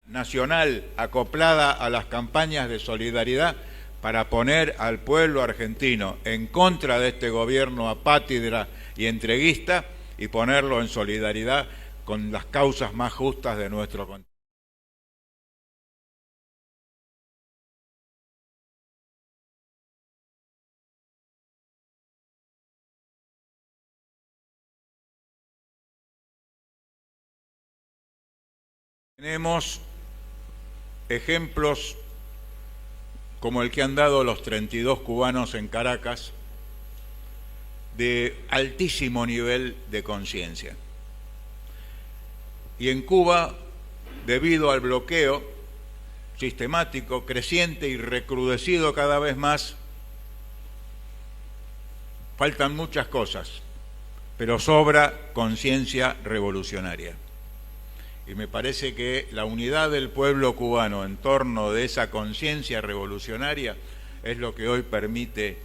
Nacional acoplada a las campañas de solidaridad para poner al pueblo argentino en contra de este gobierno apátrida y entreguista y ponerlo en solidaridad con las causas más justas de nuestro continente. Tenemos ejemplos como el que han dado los 32 cubanos en Caracas, de altísimo nivel de conciencia. Y en Cuba, debido al bloqueo sistemático, creciente y recrudecido cada vez más, faltan muchas cosas, pero sobra conciencia revolucionaria. Y me parece que la unidad del pueblo cubano en torno de esa conciencia revolucionaria es lo que hoy permite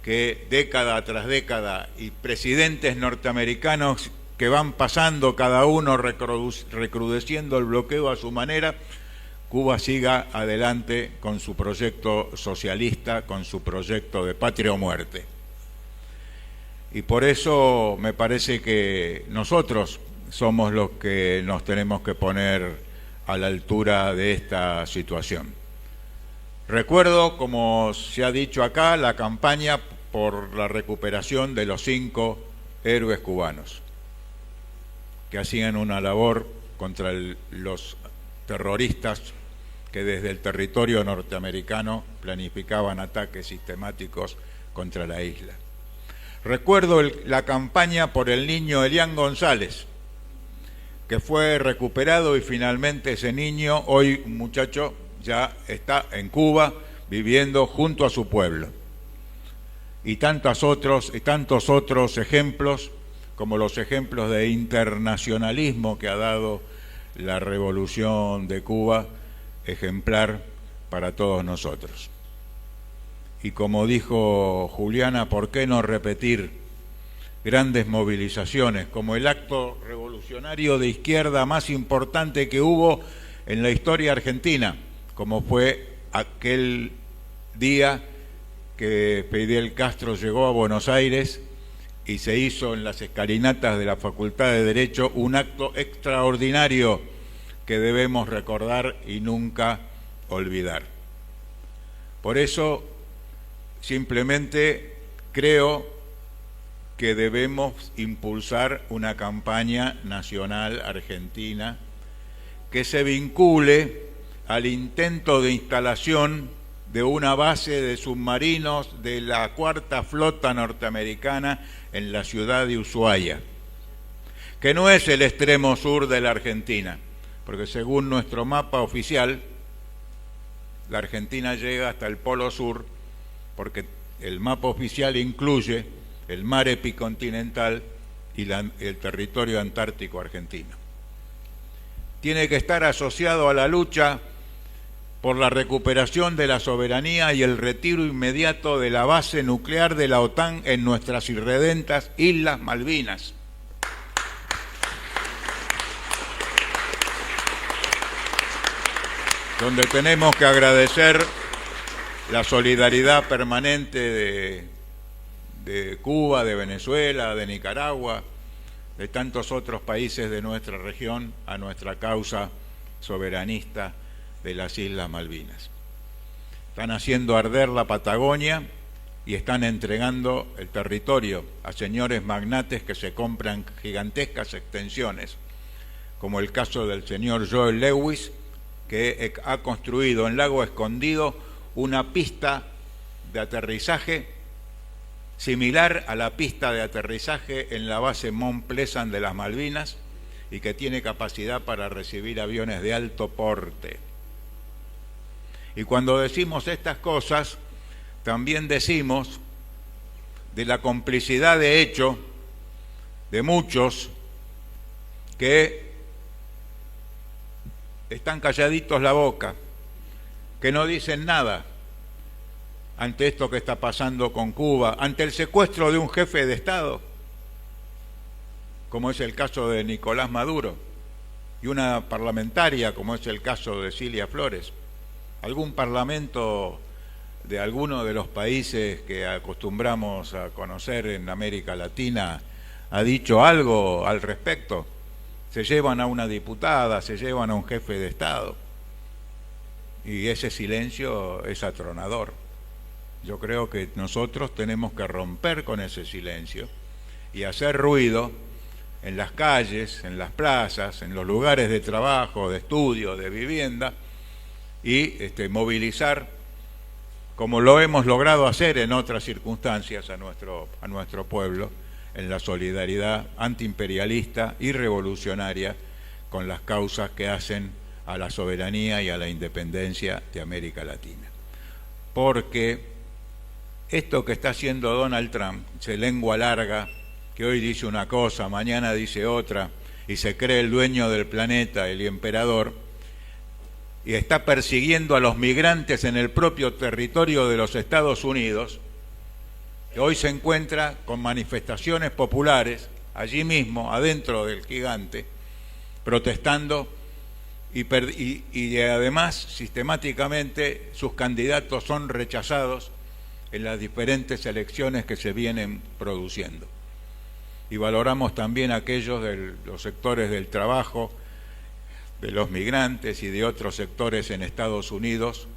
que década tras década y presidentes norteamericanos que van pasando cada uno recrudeciendo el bloqueo a su manera, Cuba siga adelante con su proyecto socialista, con su proyecto de patria o muerte. Y por eso me parece que nosotros somos los que nos tenemos que poner a la altura de esta situación. Recuerdo, como se ha dicho acá, la campaña por la recuperación de los 5 héroes cubanos que hacían una labor contra los terroristas que desde el territorio norteamericano planificaban ataques sistemáticos contra la isla. Recuerdo la campaña por el niño Elian González, que fue recuperado y finalmente ese niño, hoy un muchacho, ya está en Cuba viviendo junto a su pueblo. Y tantos otros ejemplos, como los ejemplos de internacionalismo que ha dado la Revolución de Cuba, ejemplar para todos nosotros. Y como dijo Juliana, ¿por qué no repetir grandes movilizaciones como el acto revolucionario de izquierda más importante que hubo en la historia argentina, como fue aquel día que Fidel Castro llegó a Buenos Aires y se hizo en las escalinatas de la Facultad de Derecho un acto extraordinario que debemos recordar y nunca olvidar? Por eso, simplemente creo que debemos impulsar una campaña nacional argentina que se vincule al intento de instalación de una base de submarinos de la 4ª Flota norteamericana en la ciudad de Ushuaia, que no es el extremo sur de la Argentina, porque según nuestro mapa oficial, la Argentina llega hasta el Polo Sur, porque el mapa oficial incluye el mar epicontinental y el territorio antártico argentino. Tiene que estar asociado a la lucha por la recuperación de la soberanía y el retiro inmediato de la base nuclear de la OTAN en nuestras irredentas Islas Malvinas. Donde tenemos que agradecer la solidaridad permanente de Cuba, de Venezuela, de Nicaragua, de tantos otros países de nuestra región a nuestra causa soberanista de las Islas Malvinas. Están haciendo arder la Patagonia y están entregando el territorio a señores magnates que se compran gigantescas extensiones, como el caso del señor Joel Lewis, que ha construido en Lago Escondido una pista de aterrizaje similar a la pista de aterrizaje en la base Mont Pleasant de las Malvinas y que tiene capacidad para recibir aviones de alto porte. Y cuando decimos estas cosas, también decimos de la complicidad de hecho de muchos que están calladitos la boca, que no dicen nada ante esto que está pasando con Cuba, ante el secuestro de un jefe de Estado, como es el caso de Nicolás Maduro, y una parlamentaria, como es el caso de Cilia Flores. ¿Algún parlamento de alguno de los países que acostumbramos a conocer en América Latina ha dicho algo al respecto? Se llevan a una diputada, se llevan a un jefe de Estado, y ese silencio es atronador. Yo creo que nosotros tenemos que romper con ese silencio y hacer ruido en las calles, en las plazas, en los lugares de trabajo, de estudio, de vivienda, y movilizar, como lo hemos logrado hacer en otras circunstancias, a nuestro pueblo, en la solidaridad antiimperialista y revolucionaria con las causas que hacen a la soberanía y a la independencia de América Latina. Porque esto que está haciendo Donald Trump, se lengua larga, que hoy dice una cosa, mañana dice otra, y se cree el dueño del planeta, el emperador, y está persiguiendo a los migrantes en el propio territorio de los Estados Unidos, que hoy se encuentra con manifestaciones populares allí mismo, adentro del gigante, protestando y además sistemáticamente sus candidatos son rechazados en las diferentes elecciones que se vienen produciendo. Y valoramos también aquellos de los sectores del trabajo, de los migrantes y de otros sectores en Estados Unidos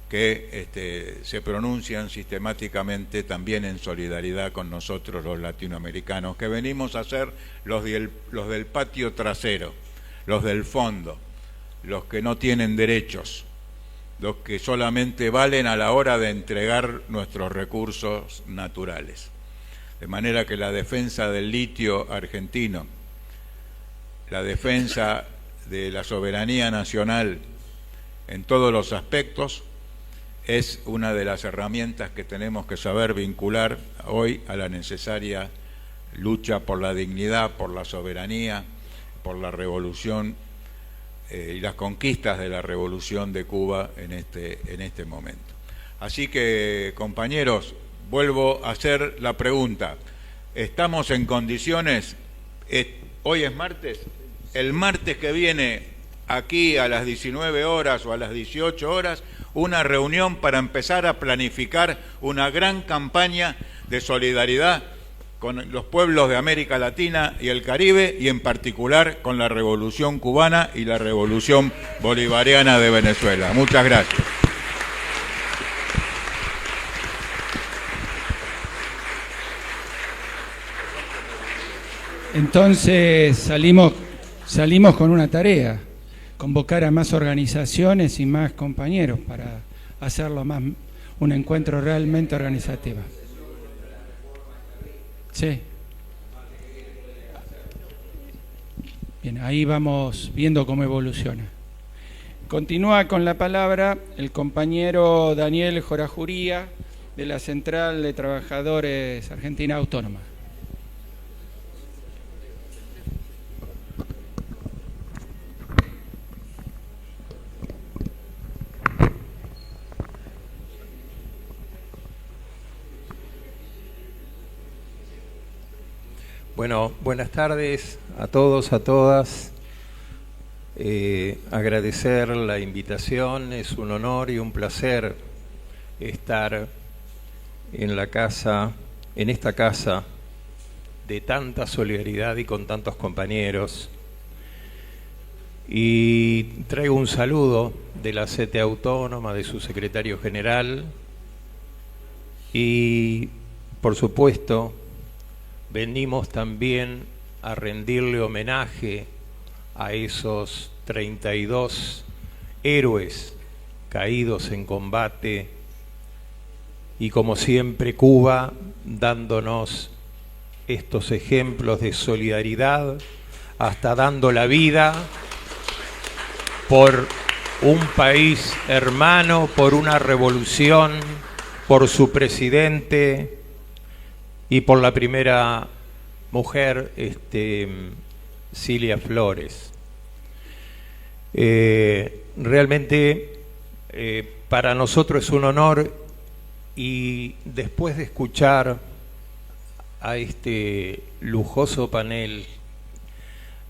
que se pronuncian sistemáticamente también en solidaridad con nosotros los latinoamericanos, que venimos a ser los del patio trasero, los del fondo, los que no tienen derechos, los que solamente valen a la hora de entregar nuestros recursos naturales. De manera que la defensa del litio argentino, la defensa de la soberanía nacional en todos los aspectos, es una de las herramientas que tenemos que saber vincular hoy a la necesaria lucha por la dignidad, por la soberanía, por la revolución y las conquistas de la revolución de Cuba en este momento. Así que, compañeros, vuelvo a hacer la pregunta. ¿Estamos en condiciones? Hoy es martes. El martes que viene, aquí a las 19 horas o a las 18 horas, una reunión para empezar a planificar una gran campaña de solidaridad con los pueblos de América Latina y el Caribe, y en particular con la Revolución Cubana y la Revolución Bolivariana de Venezuela. Muchas gracias. Entonces salimos con una tarea: convocar a más organizaciones y más compañeros para hacerlo más un encuentro realmente organizativo. Sí. Bien, ahí vamos viendo cómo evoluciona. Continúa con la palabra el compañero Daniel Jorajuría, de la Central de Trabajadores Argentina Autónoma. Bueno, buenas tardes a todos, a todas. Agradecer la invitación, es un honor y un placer estar en esta casa de tanta solidaridad y con tantos compañeros. Y traigo un saludo de la CTA Autónoma, de su secretario general y, por supuesto, venimos también a rendirle homenaje a esos 32 héroes caídos en combate y, como siempre, Cuba dándonos estos ejemplos de solidaridad, hasta dando la vida por un país hermano, por una revolución, por su presidente y por la primera mujer, Cilia Flores. Realmente para nosotros es un honor, y después de escuchar a este lujoso panel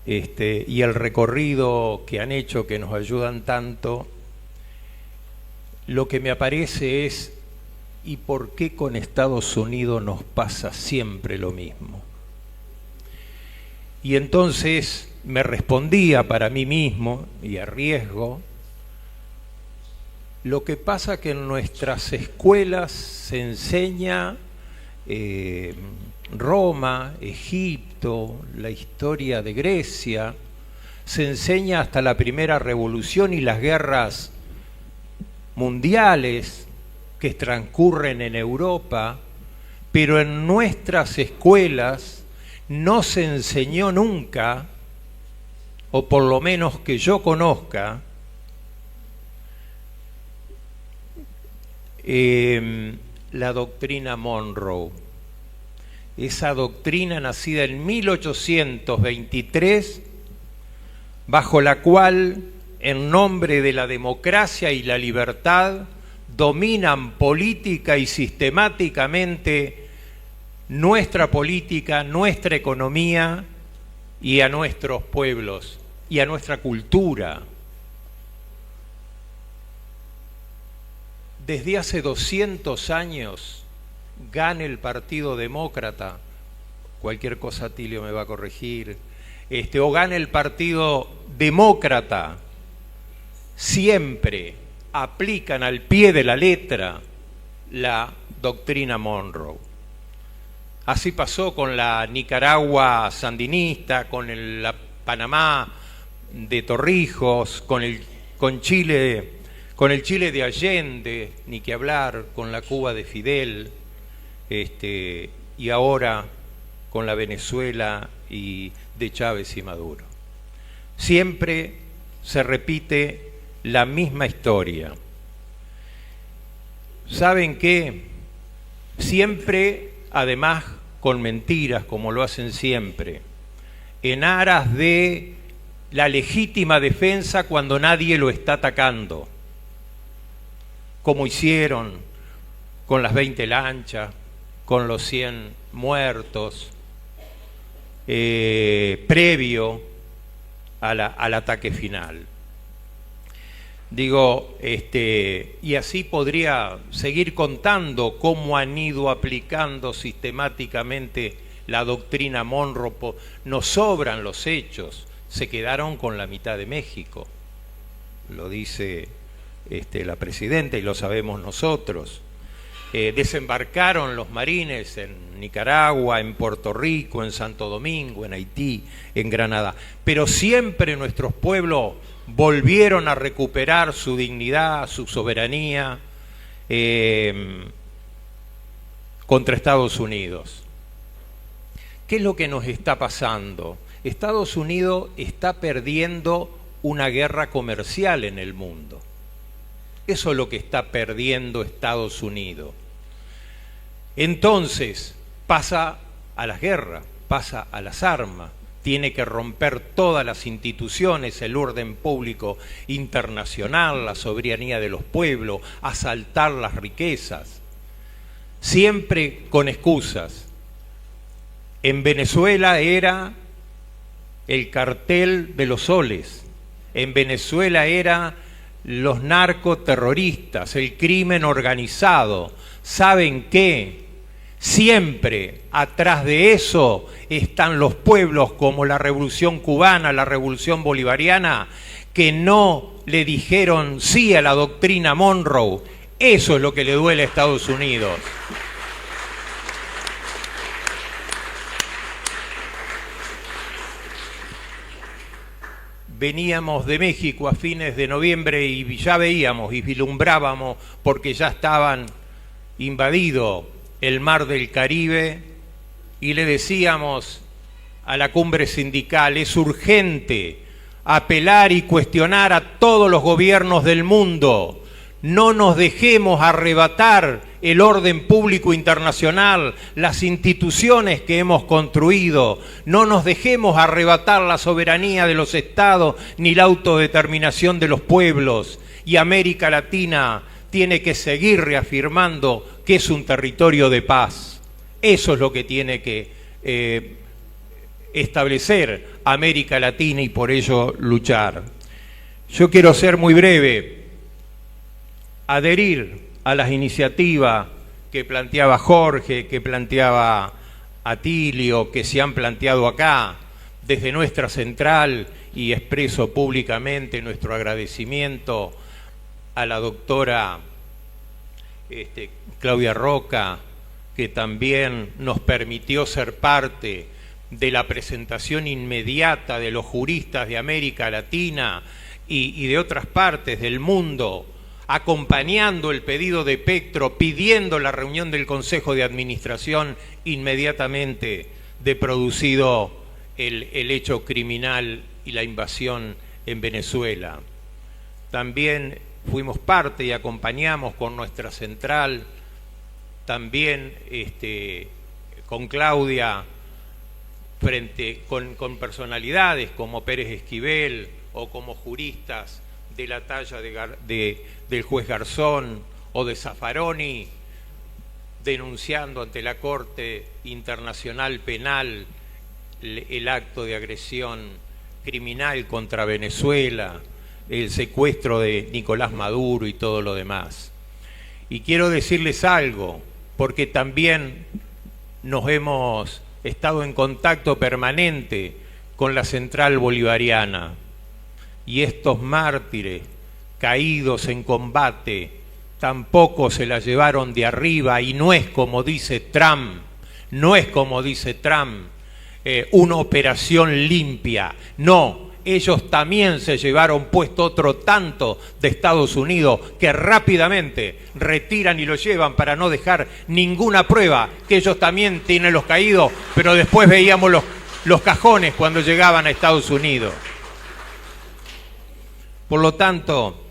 y el recorrido que han hecho, que nos ayudan tanto, lo que me aparece es: ¿y por qué con Estados Unidos nos pasa siempre lo mismo? Y entonces me respondía para mí mismo, y a riesgo: lo que pasa que en nuestras escuelas se enseña Roma, Egipto, la historia de Grecia, se enseña hasta la primera revolución y las guerras mundiales que transcurren en Europa, pero en nuestras escuelas no se enseñó nunca, o por lo menos que yo conozca, la doctrina Monroe. Esa doctrina, nacida en 1823 bajo la cual, en nombre de la democracia y la libertad, dominan política y sistemáticamente nuestra política, nuestra economía y a nuestros pueblos y a nuestra cultura. Desde hace 200 años gana el Partido Demócrata, cualquier cosa Tilio me va a corregir, o gana el Partido Demócrata, siempre aplican al pie de la letra la doctrina Monroe. Así pasó con la Nicaragua sandinista, con la Panamá de Torrijos, con Chile, con el Chile de Allende, ni que hablar, con la Cuba de Fidel, y ahora con la Venezuela y de Chávez y Maduro. Siempre se repite la misma historia. ¿Saben qué? Siempre, además, con mentiras, como lo hacen siempre, en aras de la legítima defensa cuando nadie lo está atacando, como hicieron con las 20 lanchas, con los 100 muertos, previo al ataque final. Digo, y así podría seguir contando cómo han ido aplicando sistemáticamente la doctrina Monroe. Nos sobran los hechos, se quedaron con la mitad de México, lo dice la presidenta y lo sabemos nosotros. Desembarcaron los marines en Nicaragua, en Puerto Rico, en Santo Domingo, en Haití, en Granada, pero siempre nuestros pueblos volvieron a recuperar su dignidad, su soberanía contra Estados Unidos. ¿Qué es lo que nos está pasando? Estados Unidos está perdiendo una guerra comercial en el mundo. Eso es lo que está perdiendo Estados Unidos. Entonces pasa a las guerras, pasa a las armas, tiene que romper todas las instituciones, el orden público internacional, la soberanía de los pueblos, asaltar las riquezas, siempre con excusas. En Venezuela era el cartel de los soles, en Venezuela era los narcoterroristas, el crimen organizado. ¿Saben qué? Siempre atrás de eso están los pueblos como la Revolución Cubana, la Revolución Bolivariana, que no le dijeron sí a la doctrina Monroe. Eso es lo que le duele a Estados Unidos. Veníamos de México a fines de noviembre y ya veíamos y vislumbrábamos, porque ya estaban invadido el mar del Caribe, y le decíamos a la cumbre sindical: es urgente apelar y cuestionar a todos los gobiernos del mundo. No nos dejemos arrebatar el orden público internacional, las instituciones que hemos construido. No nos dejemos arrebatar la soberanía de los estados ni la autodeterminación de los pueblos. Y América Latina tiene que seguir reafirmando que es un territorio de paz. Eso es lo que tiene que establecer América Latina y por ello luchar. Yo quiero ser muy breve, adherir a las iniciativas que planteaba Jorge, que planteaba Atilio, que se han planteado acá desde nuestra central, y expreso públicamente nuestro agradecimiento a la doctora Claudia Roca, que también nos permitió ser parte de la presentación inmediata de los juristas de América Latina y de otras partes del mundo, acompañando el pedido de Petro, pidiendo la reunión del Consejo de Administración inmediatamente de producido el hecho criminal y la invasión en Venezuela. También fuimos parte y acompañamos con nuestra central, también con Claudia, con personalidades como Pérez Esquivel o como juristas de la talla del juez Garzón o de Zaffaroni, denunciando ante la Corte Internacional Penal el acto de agresión criminal contra Venezuela, el secuestro de Nicolás Maduro y todo lo demás. Y quiero decirles algo, porque también nos hemos estado en contacto permanente con la Central Bolivariana, y estos mártires caídos en combate tampoco se la llevaron de arriba, y no es como dice Trump, una operación limpia. No, ellos también se llevaron puesto otro tanto de Estados Unidos que rápidamente retiran y lo llevan para no dejar ninguna prueba que ellos también tienen los caídos, pero después veíamos los cajones cuando llegaban a Estados Unidos. Por lo tanto,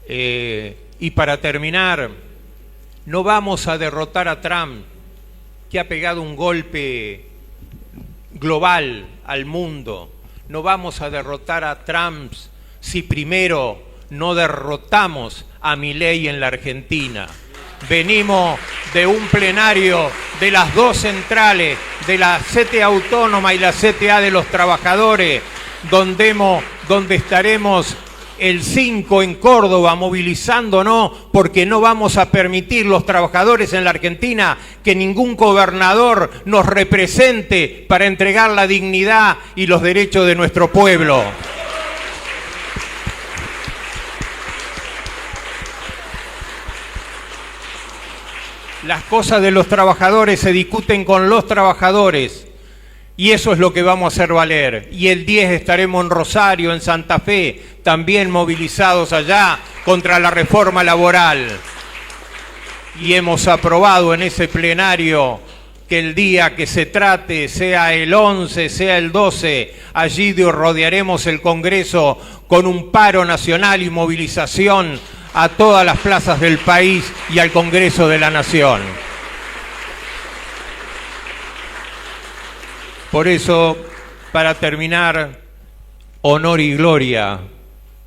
y para terminar, no vamos a derrotar a Trump, que ha pegado un golpe global al mundo. No vamos a derrotar a Trump si primero no derrotamos a Milei en la Argentina. Venimos de un plenario de las dos centrales, de la CTA Autónoma y la CTA de los Trabajadores, donde estaremos el 5 en Córdoba movilizándonos, porque no vamos a permitir los trabajadores en la Argentina que ningún gobernador nos represente para entregar la dignidad y los derechos de nuestro pueblo. Las cosas de los trabajadores se discuten con los trabajadores, y eso es lo que vamos a hacer valer. Y el 10 estaremos en Rosario, en Santa Fe, también movilizados allá contra la reforma laboral. Y hemos aprobado en ese plenario que el día que se trate, sea el 11, sea el 12, allí rodearemos el Congreso con un paro nacional y movilización a todas las plazas del país y al Congreso de la Nación. Por eso, para terminar, honor y gloria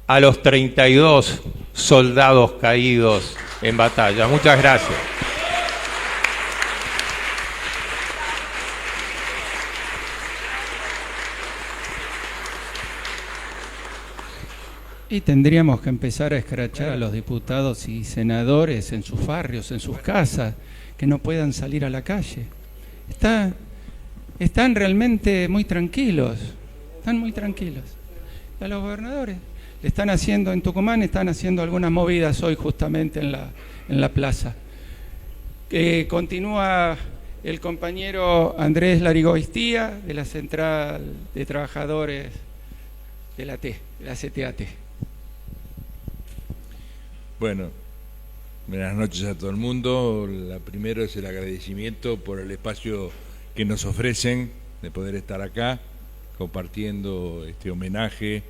a los 32 soldados caídos en batalla. Muchas gracias. Y tendríamos que empezar a escrachar a los diputados y senadores en sus barrios, en sus casas, que no puedan salir a la calle. Están realmente muy tranquilos, están muy tranquilos. Y a los gobernadores le están haciendo, en Tucumán están haciendo algunas movidas hoy justamente en la plaza. Continúa el compañero Andrés Larigoistía, de la Central de Trabajadores de la CTAT. Bueno, buenas noches a todo el mundo. La primero es el agradecimiento por el espacio que nos ofrecen de poder estar acá compartiendo este homenaje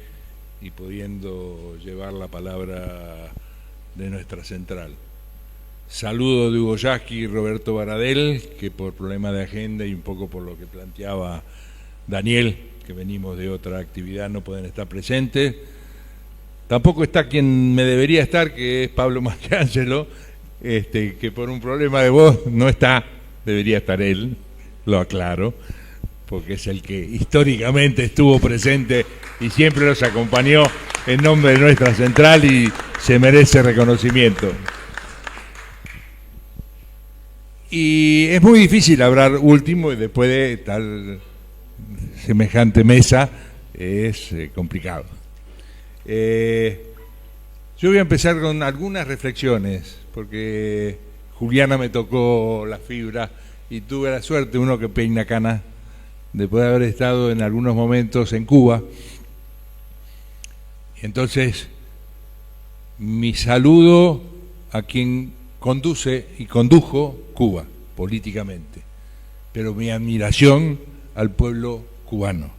y pudiendo llevar la palabra de nuestra central. Saludo de Hugo Yasky y Roberto Baradel, que por problema de agenda y un poco por lo que planteaba Daniel, que venimos de otra actividad, no pueden estar presentes. Tampoco está quien me debería estar, que es Pablo Mastrangelo, que por un problema de voz no está, debería estar él. Lo aclaro, porque es el que históricamente estuvo presente y siempre nos acompañó en nombre de nuestra central y se merece reconocimiento. Y es muy difícil hablar último y después de tal semejante mesa es complicado. Yo voy a empezar con algunas reflexiones, porque Juliana me tocó la fibra y tuve la suerte, uno que peina cana, de poder haber estado en algunos momentos en Cuba. Entonces, mi saludo a quien conduce y condujo Cuba políticamente, pero mi admiración al pueblo cubano.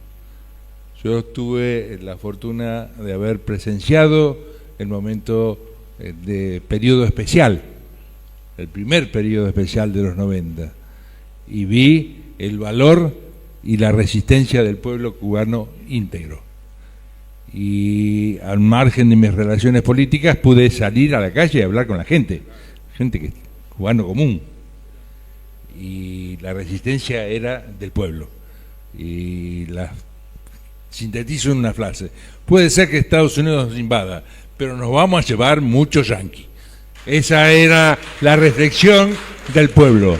Yo tuve la fortuna de haber presenciado el momento de periodo especial, el primer periodo especial de los 90, y vi el valor y la resistencia del pueblo cubano íntegro. Y al margen de mis relaciones políticas pude salir a la calle y hablar con la gente que es cubano común. Y la resistencia era del pueblo. Y la sintetizo en una frase: puede ser que Estados Unidos nos invada, pero nos vamos a llevar muchos yanquis. Esa era la reflexión del pueblo.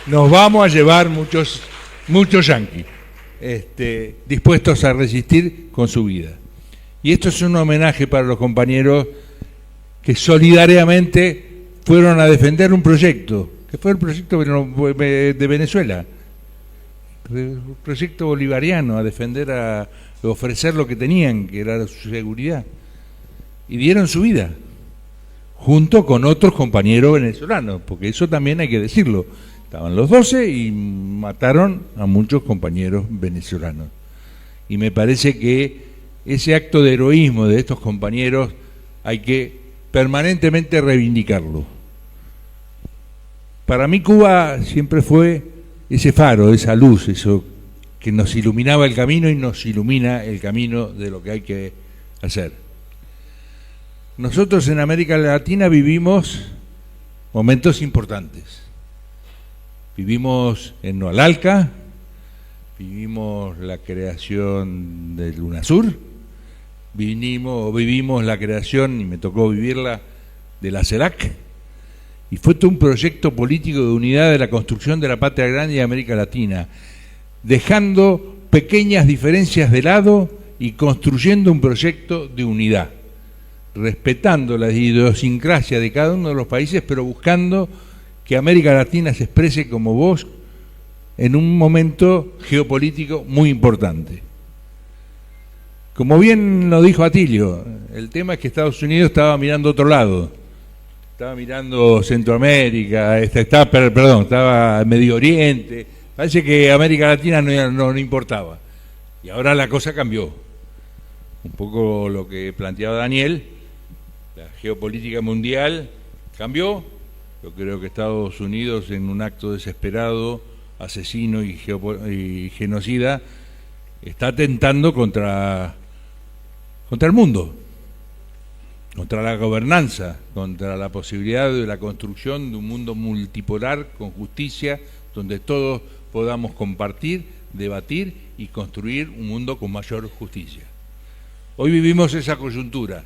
Nos vamos a llevar muchos yanquis, dispuestos a resistir con su vida. Y esto es un homenaje para los compañeros que solidariamente fueron a defender un proyecto, que fue el proyecto de Venezuela, un proyecto bolivariano, a defender, a ofrecer lo que tenían, que era su seguridad. Y dieron su vida, junto con otros compañeros venezolanos, porque eso también hay que decirlo. Estaban los 12 y mataron a muchos compañeros venezolanos. Y me parece que ese acto de heroísmo de estos compañeros hay que permanentemente reivindicarlo. Para mí Cuba siempre fue ese faro, esa luz, eso que nos iluminaba el camino y nos ilumina el camino de lo que hay que hacer. Nosotros en América Latina vivimos momentos importantes. Vivimos en Noalalca, vivimos la creación del UNASUR, vivimos la creación, y me tocó vivirla, de la CELAC, y fue todo un proyecto político de unidad de la construcción de la patria grande de América Latina, dejando pequeñas diferencias de lado y construyendo un proyecto de unidad, respetando la idiosincrasia de cada uno de los países, pero buscando que América Latina se exprese como voz en un momento geopolítico muy importante. Como bien lo dijo Atilio, el tema es que Estados Unidos estaba mirando a otro lado, estaba mirando Centroamérica, estaba Medio Oriente. Parece que América Latina no importaba. Y ahora la cosa cambió. Un poco lo que planteaba Daniel, la geopolítica mundial cambió. Yo creo que Estados Unidos, en un acto desesperado, asesino y genocida, está atentando contra el mundo, contra la gobernanza, contra la posibilidad de la construcción de un mundo multipolar con justicia, donde todos podamos compartir, debatir y construir un mundo con mayor justicia. Hoy vivimos esa coyuntura,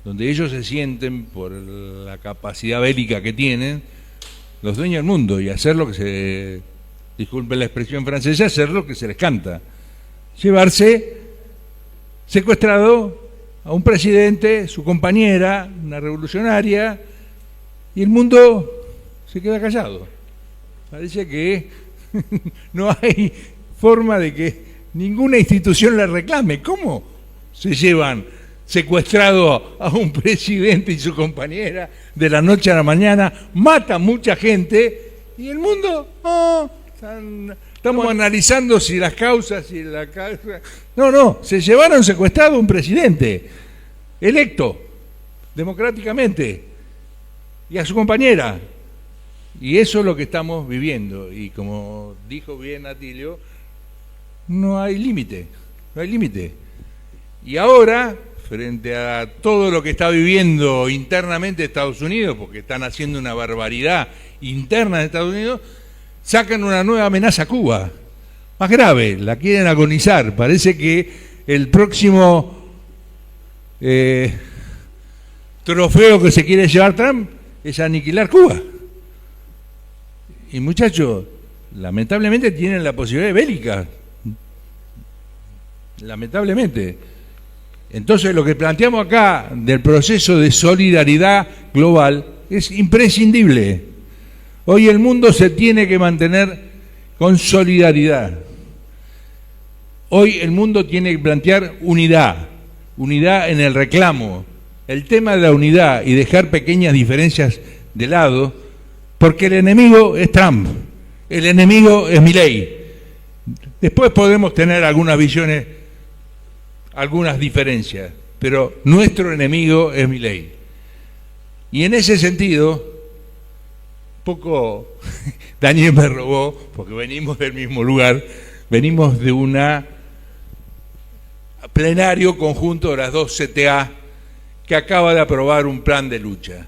donde ellos se sienten, por la capacidad bélica que tienen, los dueños del mundo, y hacer lo que se, disculpen la expresión francesa, hacer lo que se les canta. Llevarse secuestrado a un presidente, su compañera, una revolucionaria, y el mundo se queda callado. Parece que no hay forma de que ninguna institución le reclame. ¿Cómo se llevan secuestrado a un presidente y su compañera de la noche a la mañana, matan mucha gente y el mundo, estamos analizando si las causas, si la causa... No, se llevaron secuestrado a un presidente electo democráticamente y a su compañera. Y eso es lo que estamos viviendo. Y como dijo bien Atilio, no hay límite. Y ahora, frente a todo lo que está viviendo internamente Estados Unidos, porque están haciendo una barbaridad interna de Estados Unidos, sacan una nueva amenaza a Cuba, más grave, la quieren agonizar. Parece que el próximo trofeo que se quiere llevar Trump es aniquilar Cuba. Y muchachos, lamentablemente tienen la posibilidad bélica. Lamentablemente. Entonces lo que planteamos acá del proceso de solidaridad global es imprescindible. Hoy el mundo se tiene que mantener con solidaridad. Hoy el mundo tiene que plantear unidad en el reclamo. El tema de la unidad y dejar pequeñas diferencias de lado, porque el enemigo es Trump, el enemigo es Milei. Después podemos tener algunas visiones, algunas diferencias, pero nuestro enemigo es Milei. Y en ese sentido, poco Daniel me robó, porque venimos del mismo lugar, venimos de una plenario conjunto de las dos CTA que acaba de aprobar un plan de lucha.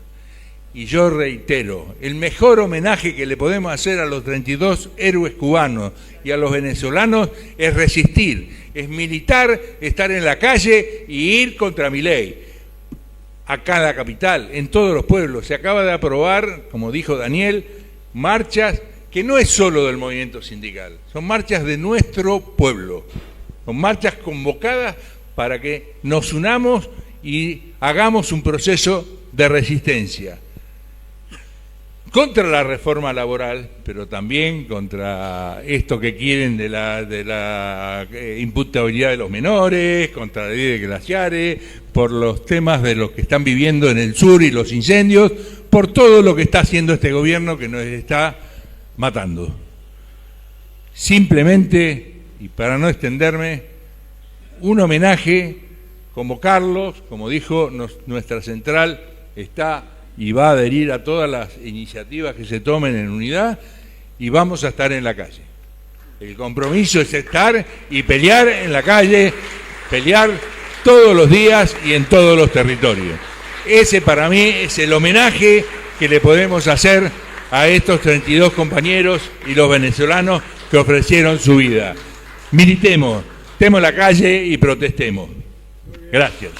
Y yo reitero, el mejor homenaje que le podemos hacer a los 32 héroes cubanos y a los venezolanos es resistir, es militar, estar en la calle y ir contra Milei. Acá en la capital, en todos los pueblos, se acaba de aprobar, como dijo Daniel, marchas que no es solo del movimiento sindical, son marchas de nuestro pueblo, son marchas convocadas para que nos unamos y hagamos un proceso de resistencia contra la reforma laboral, pero también contra esto que quieren de la imputabilidad de los menores, contra la ley de glaciares, por los temas de los que están viviendo en el sur y los incendios, por todo lo que está haciendo este gobierno que nos está matando. Simplemente, y para no extenderme, un homenaje, convocarlos, como dijo nuestra central, está y va a adherir a todas las iniciativas que se tomen en unidad y vamos a estar en la calle. El compromiso es estar y pelear en la calle, pelear todos los días y en todos los territorios. Ese para mí es el homenaje que le podemos hacer a estos 32 compañeros y los venezolanos que ofrecieron su vida. Militemos, estemos en la calle y protestemos. Gracias.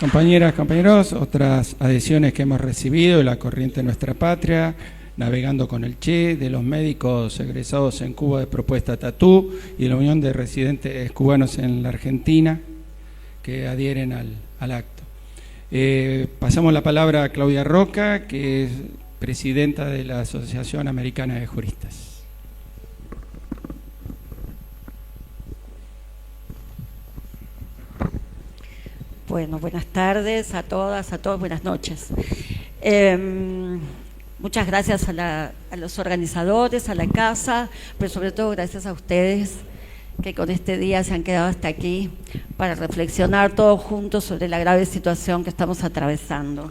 Compañeras, compañeros, otras adhesiones que hemos recibido de la Corriente Nuestra Patria, Navegando con el Che, de los médicos egresados en Cuba de Propuesta Tatú y de la Unión de Residentes Cubanos en la Argentina, que adhieren al acto. Pasamos la palabra a Claudia Roca, que es presidenta de la Asociación Americana de Juristas. Bueno, buenas tardes a todas, a todos, buenas noches. Muchas gracias a los organizadores, a la casa, pero sobre todo gracias a ustedes que con este día se han quedado hasta aquí para reflexionar todos juntos sobre la grave situación que estamos atravesando.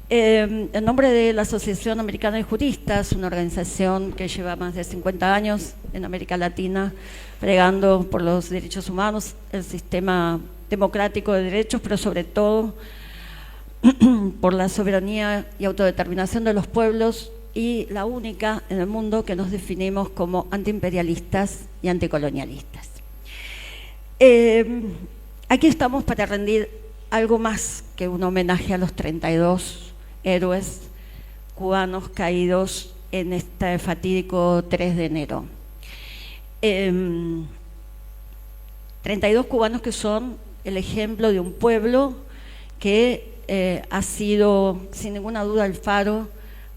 En nombre de la Asociación Americana de Juristas, una organización que lleva más de 50 años en América Latina pregando por los derechos humanos, el sistema democrático de derechos, pero sobre todo por la soberanía y autodeterminación de los pueblos, y la única en el mundo que nos definimos como antiimperialistas y anticolonialistas. Aquí estamos para rendir algo más que un homenaje a los 32 héroes cubanos caídos en este fatídico 3 de enero. 32 cubanos que son el ejemplo de un pueblo que ha sido sin ninguna duda el faro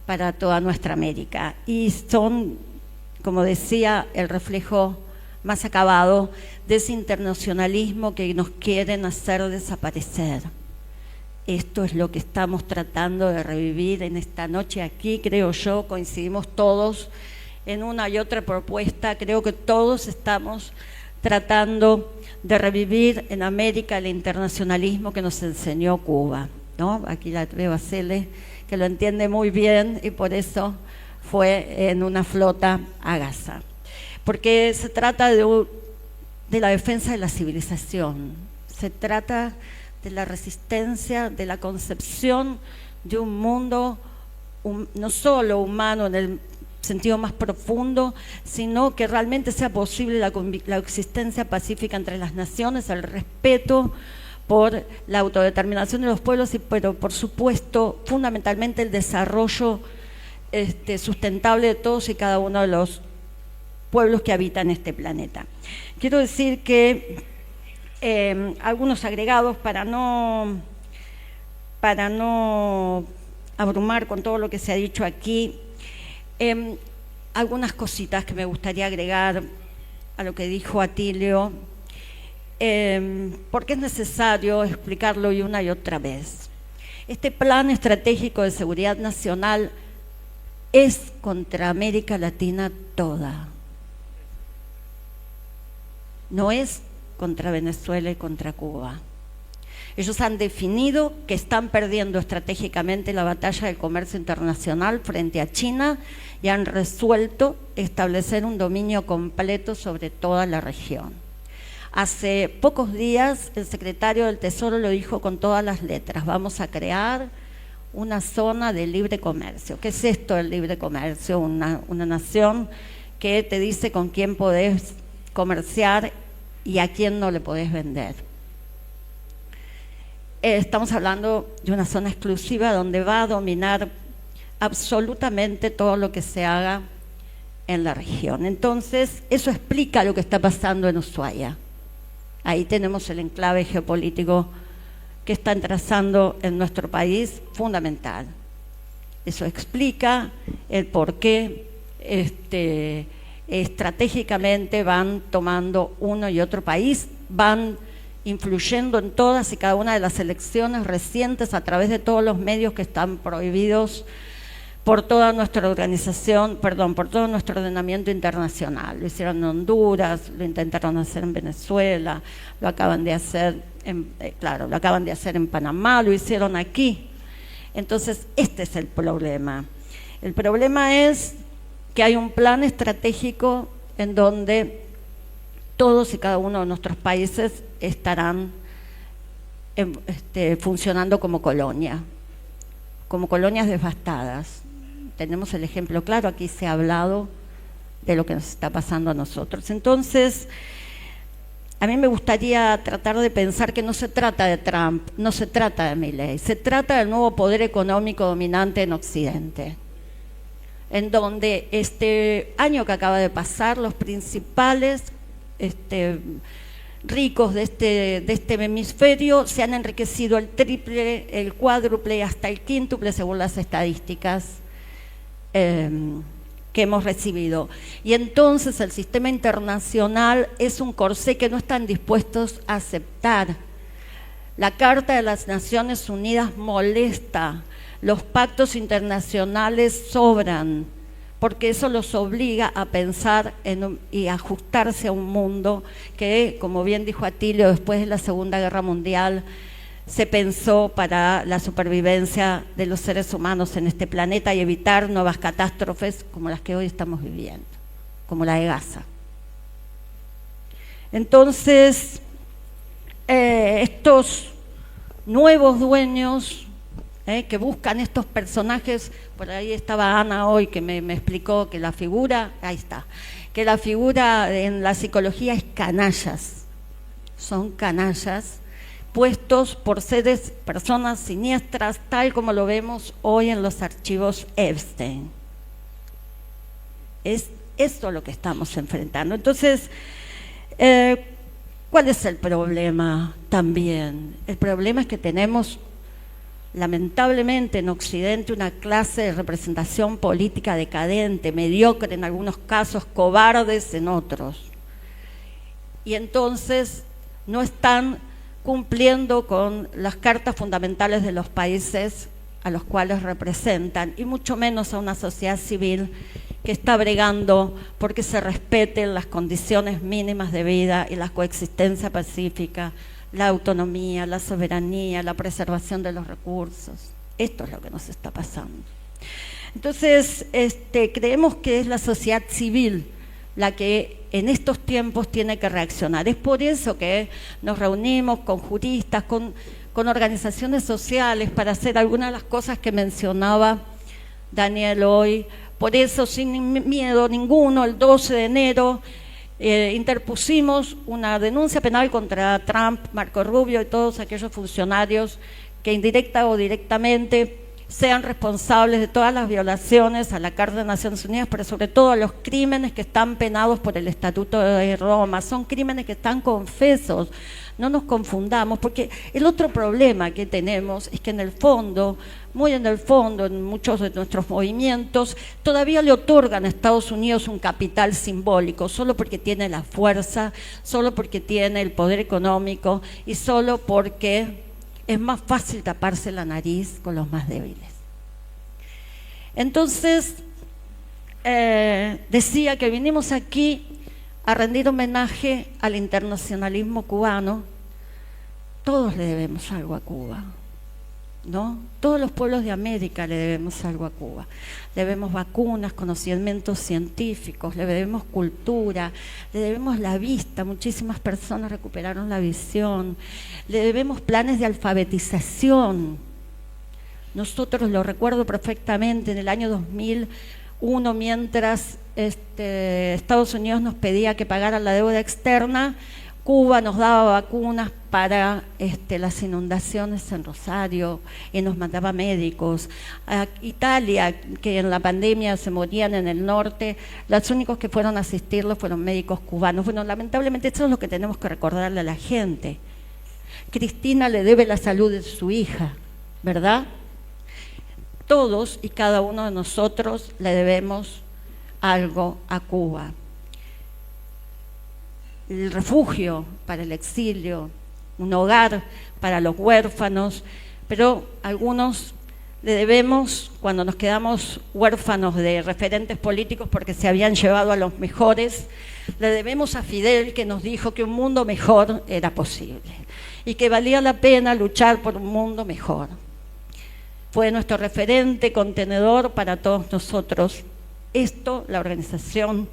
para toda nuestra América, y son, como decía, el reflejo más acabado de ese internacionalismo que nos quieren hacer desaparecer. Esto es lo que estamos tratando de revivir en esta noche aquí, creo yo, coincidimos todos en una y otra propuesta, creo que todos estamos tratando de revivir en América el internacionalismo que nos enseñó Cuba, ¿no? Aquí la veo a Cele, que lo entiende muy bien, y por eso fue en una flota a Gaza. Porque se trata de la defensa de la civilización, se trata de la resistencia, de la concepción de un mundo no solo humano en el sentido más profundo, sino que realmente sea posible la existencia pacífica entre las naciones, el respeto por la autodeterminación de los pueblos, pero por supuesto, fundamentalmente el desarrollo sustentable de todos y cada uno de los pueblos que habitan este planeta. Quiero decir que algunos agregados para no abrumar con todo lo que se ha dicho aquí, algunas cositas que me gustaría agregar a lo que dijo Atilio, porque es necesario explicarlo una y otra vez. Este plan estratégico de seguridad nacional es contra América Latina toda. No es contra Venezuela y contra Cuba. Ellos han definido que están perdiendo estratégicamente la batalla del comercio internacional frente a China y han resuelto establecer un dominio completo sobre toda la región. Hace pocos días el secretario del Tesoro lo dijo con todas las letras: vamos a crear una zona de libre comercio. ¿Qué es esto del libre comercio? Una nación que te dice con quién podés comerciar y a quién no le podés vender. Estamos hablando de una zona exclusiva donde va a dominar absolutamente todo lo que se haga en la región. Entonces, eso explica lo que está pasando en Ushuaia. Ahí tenemos el enclave geopolítico que están trazando en nuestro país, fundamental. Eso explica el por qué estratégicamente van tomando uno y otro país, van influyendo en todas y cada una de las elecciones recientes a través de todos los medios que están prohibidos por toda nuestra organización, perdón, por todo nuestro ordenamiento internacional. Lo hicieron en Honduras, lo intentaron hacer en Venezuela, lo acaban de hacer lo acaban de hacer en Panamá, lo hicieron aquí. Entonces, este es el problema. El problema es que hay un plan estratégico en donde todos y cada uno de nuestros países estarán funcionando como colonias devastadas. Tenemos el ejemplo claro, aquí se ha hablado de lo que nos está pasando a nosotros. Entonces, a mí me gustaría tratar de pensar que no se trata de Trump, no se trata de Milei, se trata del nuevo poder económico dominante en Occidente, en donde este año que acaba de pasar, los principales ricos de este hemisferio se han enriquecido el triple, el cuádruple y hasta el quíntuple según las estadísticas que hemos recibido. Y entonces el sistema internacional es un corsé que no están dispuestos a aceptar. La Carta de las Naciones Unidas molesta, los pactos internacionales sobran, porque eso los obliga a pensar y ajustarse a un mundo que, como bien dijo Atilio, después de la Segunda Guerra Mundial se pensó para la supervivencia de los seres humanos en este planeta y evitar nuevas catástrofes como las que hoy estamos viviendo, como la de Gaza. Entonces, estos nuevos dueños que buscan estos personajes, por ahí estaba Ana hoy que me explicó que la figura, ahí está, que la figura en la psicología es canallas, son canallas puestos por personas siniestras, tal como lo vemos hoy en los archivos Epstein. Es esto lo que estamos enfrentando. Entonces, ¿cuál es el problema también? El problema es que tenemos lamentablemente en Occidente una clase de representación política decadente, mediocre en algunos casos, cobardes en otros. Y entonces no están cumpliendo con las cartas fundamentales de los países a los cuales representan, y mucho menos a una sociedad civil que está bregando porque se respeten las condiciones mínimas de vida y la coexistencia pacífica, la autonomía, la soberanía, la preservación de los recursos. Esto es lo que nos está pasando. Entonces, creemos que es la sociedad civil la que en estos tiempos tiene que reaccionar. Es por eso que nos reunimos con juristas, con organizaciones sociales para hacer algunas de las cosas que mencionaba Daniel hoy. Por eso, sin miedo ninguno, el 12 de enero interpusimos una denuncia penal contra Trump, Marco Rubio y todos aquellos funcionarios que indirecta o directamente sean responsables de todas las violaciones a la Carta de Naciones Unidas, pero sobre todo a los crímenes que están penados por el Estatuto de Roma. Son crímenes que están confesos, no nos confundamos, porque el otro problema que tenemos es que en el fondo, muy en el fondo, en muchos de nuestros movimientos, todavía le otorgan a Estados Unidos un capital simbólico, solo porque tiene la fuerza, solo porque tiene el poder económico y solo porque es más fácil taparse la nariz con los más débiles. Entonces, decía que vinimos aquí a rendir homenaje al internacionalismo cubano, todos le debemos algo a Cuba, ¿no? Todos los pueblos de América le debemos algo a Cuba. Le debemos vacunas, conocimientos científicos, le debemos cultura, le debemos la vista. Muchísimas personas recuperaron la visión. Le debemos planes de alfabetización. Nosotros, lo recuerdo perfectamente, en el año 2001, mientras Estados Unidos nos pedía que pagara la deuda externa, Cuba nos daba vacunas para las inundaciones en Rosario y nos mandaba médicos. A Italia, que en la pandemia se morían en el norte, los únicos que fueron a asistirlos fueron médicos cubanos. Bueno, lamentablemente eso es lo que tenemos que recordarle a la gente. Cristina le debe la salud de su hija, ¿verdad? Todos y cada uno de nosotros le debemos algo a Cuba. El refugio para el exilio, un hogar para los huérfanos, pero algunos le debemos, cuando nos quedamos huérfanos de referentes políticos porque se habían llevado a los mejores, le debemos a Fidel, que nos dijo que un mundo mejor era posible y que valía la pena luchar por un mundo mejor. Fue nuestro referente, contenedor para todos nosotros. Esto, la organización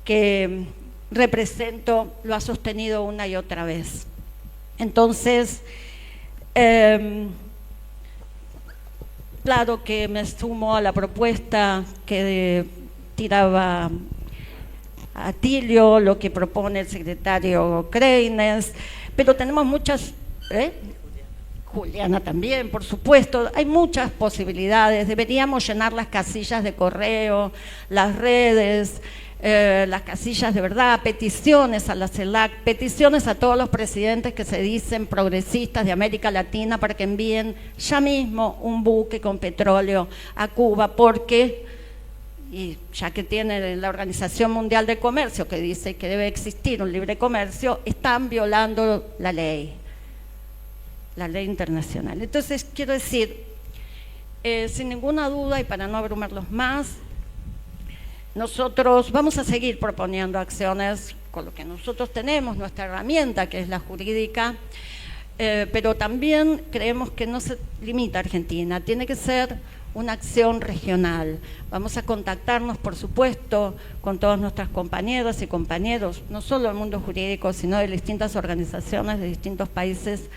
que represento, lo ha sostenido una y otra vez. Entonces, claro que me sumo a la propuesta que tiraba Atilio, lo que propone el secretario Kreines, pero tenemos muchas... Juliana también, por supuesto, hay muchas posibilidades. Deberíamos llenar las casillas de correo, las redes, las casillas de verdad, peticiones a la CELAC, peticiones a todos los presidentes que se dicen progresistas de América Latina para que envíen ya mismo un buque con petróleo a Cuba, porque, y ya que tiene la Organización Mundial de Comercio que dice que debe existir un libre comercio, están violando la ley internacional. Entonces, quiero decir, sin ninguna duda y para no abrumarlos más, nosotros vamos a seguir proponiendo acciones con lo que nosotros tenemos, nuestra herramienta, que es la jurídica, pero también creemos que no se limita a Argentina, tiene que ser una acción regional. Vamos a contactarnos, por supuesto, con todas nuestras compañeras y compañeros, no solo del mundo jurídico, sino de distintas organizaciones de distintos países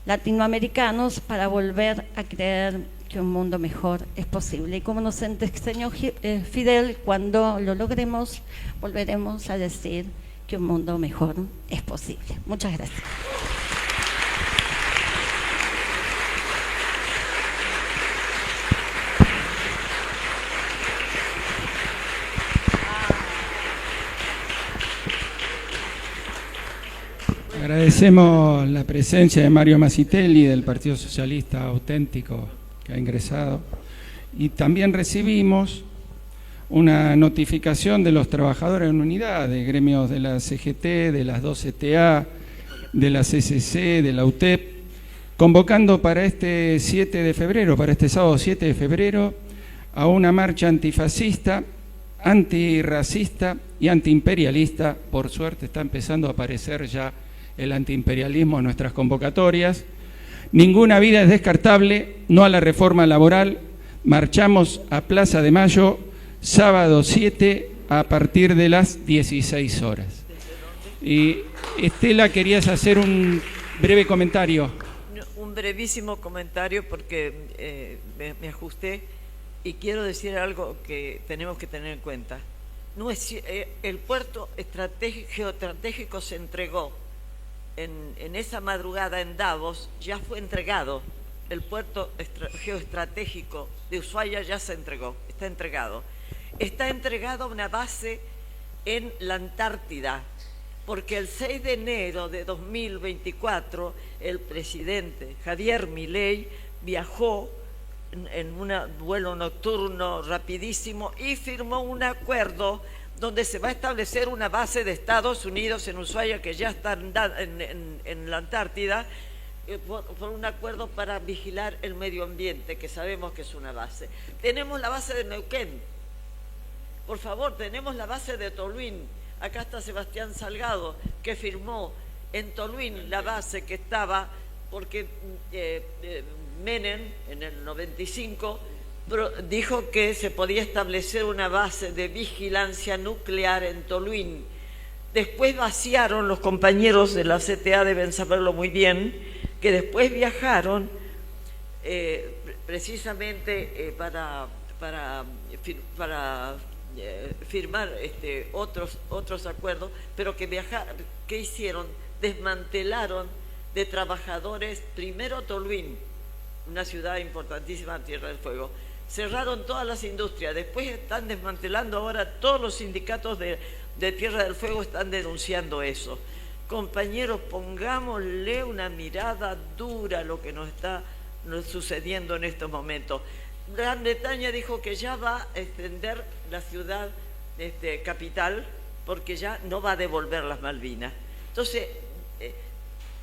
latinoamericanos, para volver a creer que un mundo mejor es posible. Y como nos enseñó Fidel, cuando lo logremos, volveremos a decir que un mundo mejor es posible. Muchas gracias. Agradecemos la presencia de Mario Masitelli del Partido Socialista Auténtico, que ha ingresado, y también recibimos una notificación de los trabajadores en unidad, de gremios de la CGT, de las 2 CTA, de la CCC, de la UTEP, convocando para este 7 de febrero, para este sábado 7 de febrero, a una marcha antifascista, antirracista y antiimperialista. Por suerte está empezando a aparecer ya el antiimperialismo en nuestras convocatorias. Ninguna vida es descartable, no a la reforma laboral. Marchamos a Plaza de Mayo, sábado 7, a partir de las 16 horas. Y Estela, querías hacer un breve comentario. Un brevísimo comentario, porque me ajusté y quiero decir algo que tenemos que tener en cuenta. No es, el puerto geoestratégico se entregó en esa madrugada en Davos, ya fue entregado. El puerto geoestratégico de Ushuaia ya se entregó, está entregado. Está entregado una base en la Antártida, porque el 6 de enero de 2024 el presidente Javier Milei viajó en un vuelo nocturno rapidísimo y firmó un acuerdo donde se va a establecer una base de Estados Unidos en Ushuaia, que ya está en la Antártida, por un acuerdo para vigilar el medio ambiente, que sabemos que es una base. Tenemos la base de Neuquén, por favor, tenemos la base de Tolhuin. Acá está Sebastián Salgado, que firmó en Tolhuin la base que estaba porque Menem en el 95 dijo que se podía establecer una base de vigilancia nuclear en Toluín. Después vaciaron, los compañeros de la CTA deben saberlo muy bien, que después viajaron precisamente para firmar otros acuerdos, pero ¿qué hicieron? Desmantelaron de trabajadores, primero Toluín, una ciudad importantísima, Tierra del Fuego, cerraron todas las industrias, después están desmantelando, ahora todos los sindicatos de Tierra del Fuego están denunciando eso. Compañeros, pongámosle una mirada dura a lo que nos está sucediendo en estos momentos. Gran Bretaña dijo que ya va a extender la ciudad capital porque ya no va a devolver las Malvinas. Entonces,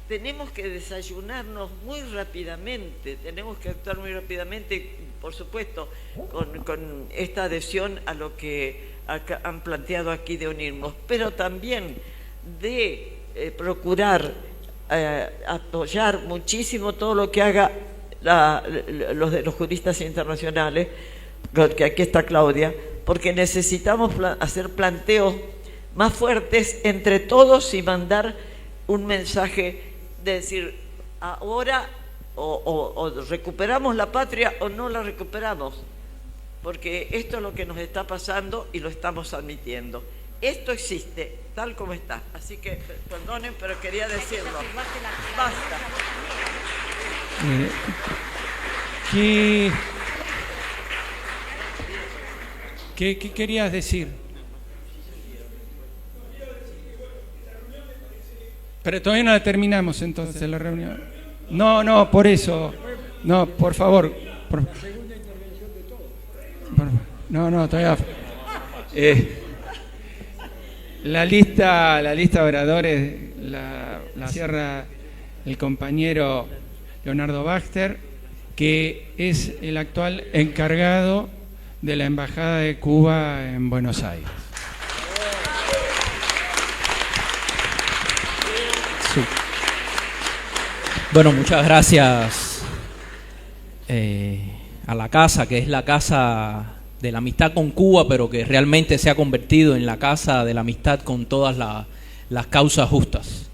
tenemos que desayunarnos muy rápidamente, tenemos que actuar muy rápidamente, por supuesto, con esta adhesión a lo que han planteado aquí de unirnos, pero también de procurar apoyar muchísimo todo lo que haga los juristas internacionales, que aquí está Claudia, porque necesitamos hacer planteos más fuertes entre todos y mandar un mensaje de decir, ahora o recuperamos la patria o no la recuperamos, porque esto es lo que nos está pasando y lo estamos admitiendo. Esto existe tal como está, así que perdonen, pero quería decirlo. Basta. ¿Qué querías decir? Pero todavía no la terminamos entonces la reunión. No, por eso. No, por favor. No, todavía. La lista de oradores la cierra el compañero Leonardo Baxter, que es el actual encargado de la Embajada de Cuba en Buenos Aires. Sí. Bueno, muchas gracias a la casa, que es la casa de la amistad con Cuba, pero que realmente se ha convertido en la casa de la amistad con todas las causas justas.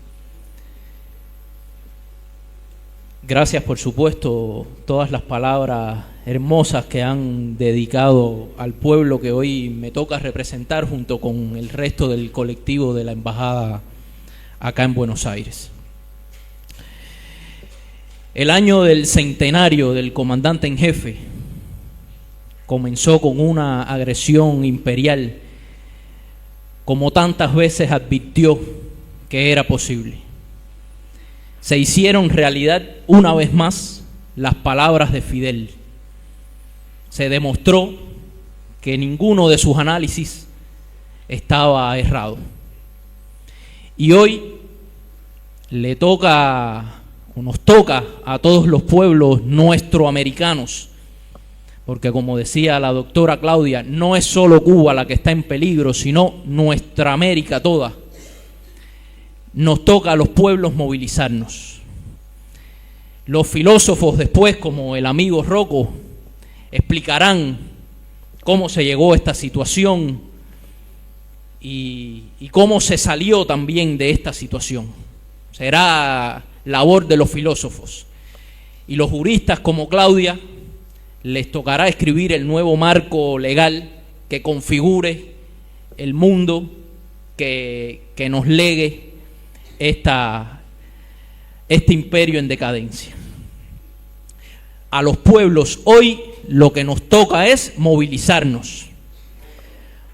Gracias, por supuesto, todas las palabras hermosas que han dedicado al pueblo que hoy me toca representar junto con el resto del colectivo de la embajada acá en Buenos Aires. El año del centenario del comandante en jefe comenzó con una agresión imperial, como tantas veces advirtió que era posible. Se hicieron realidad una vez más las palabras de Fidel. Se demostró que ninguno de sus análisis estaba errado. Y hoy le toca, o nos toca a todos los pueblos nuestroamericanos, porque como decía la doctora Claudia, no es solo Cuba la que está en peligro, sino nuestra América toda. Nos toca a los pueblos movilizarnos. Los filósofos después, como el amigo Rocco, explicarán cómo se llegó a esta situación y cómo se salió también de esta situación. Será labor de los filósofos. Y los juristas como Claudia les tocará escribir el nuevo marco legal que configure el mundo, que nos legue este imperio en decadencia. A los pueblos hoy lo que nos toca es movilizarnos,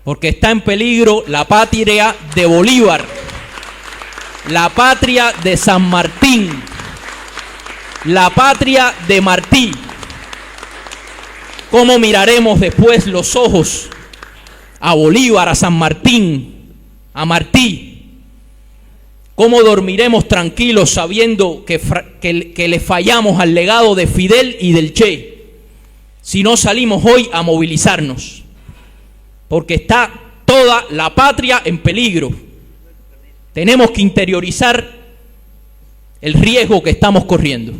porque está en peligro la patria de Bolívar, la patria de San Martín, la patria de Martí. ¿Cómo miraremos después los ojos a Bolívar, a San Martín, a Martí? ¿Cómo dormiremos tranquilos sabiendo que le fallamos al legado de Fidel y del Che si no salimos hoy a movilizarnos? Porque está toda la patria en peligro. Tenemos que interiorizar el riesgo que estamos corriendo.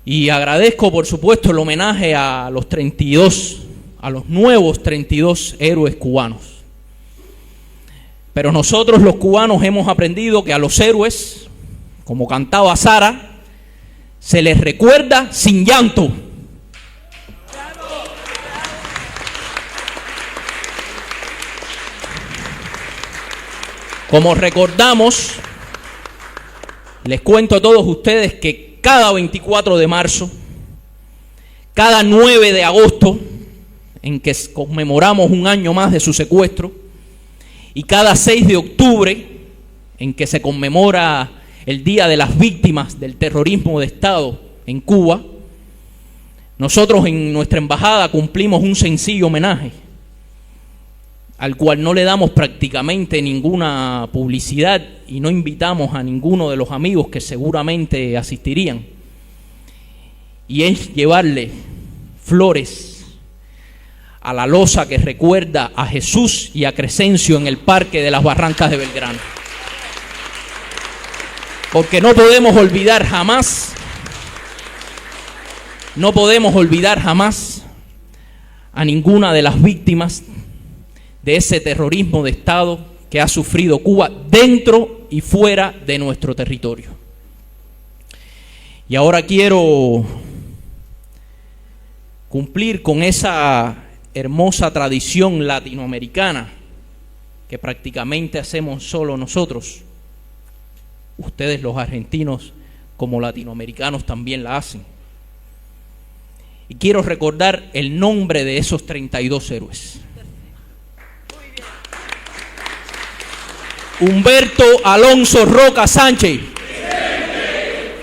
Y agradezco, por supuesto, el homenaje a los nuevos 32 héroes cubanos. Pero nosotros los cubanos hemos aprendido que a los héroes, como cantaba Sara, se les recuerda sin llanto. Como recordamos, les cuento a todos ustedes que cada 24 de marzo, cada 9 de agosto, en que conmemoramos un año más de su secuestro, y cada 6 de octubre, en que se conmemora el Día de las Víctimas del Terrorismo de Estado en Cuba, nosotros en nuestra embajada cumplimos un sencillo homenaje, al cual no le damos prácticamente ninguna publicidad y no invitamos a ninguno de los amigos que seguramente asistirían. Y es llevarle flores a la losa que recuerda a Jesús y a Crescencio en el Parque de las Barrancas de Belgrano. Porque no podemos olvidar jamás a ninguna de las víctimas de ese terrorismo de Estado que ha sufrido Cuba dentro y fuera de nuestro territorio. Y ahora quiero cumplir con esa hermosa tradición latinoamericana que prácticamente hacemos solo nosotros. Ustedes los argentinos como latinoamericanos también la hacen. Y quiero recordar el nombre de esos 32 héroes. Humberto Alonso Roca Sánchez. Presente.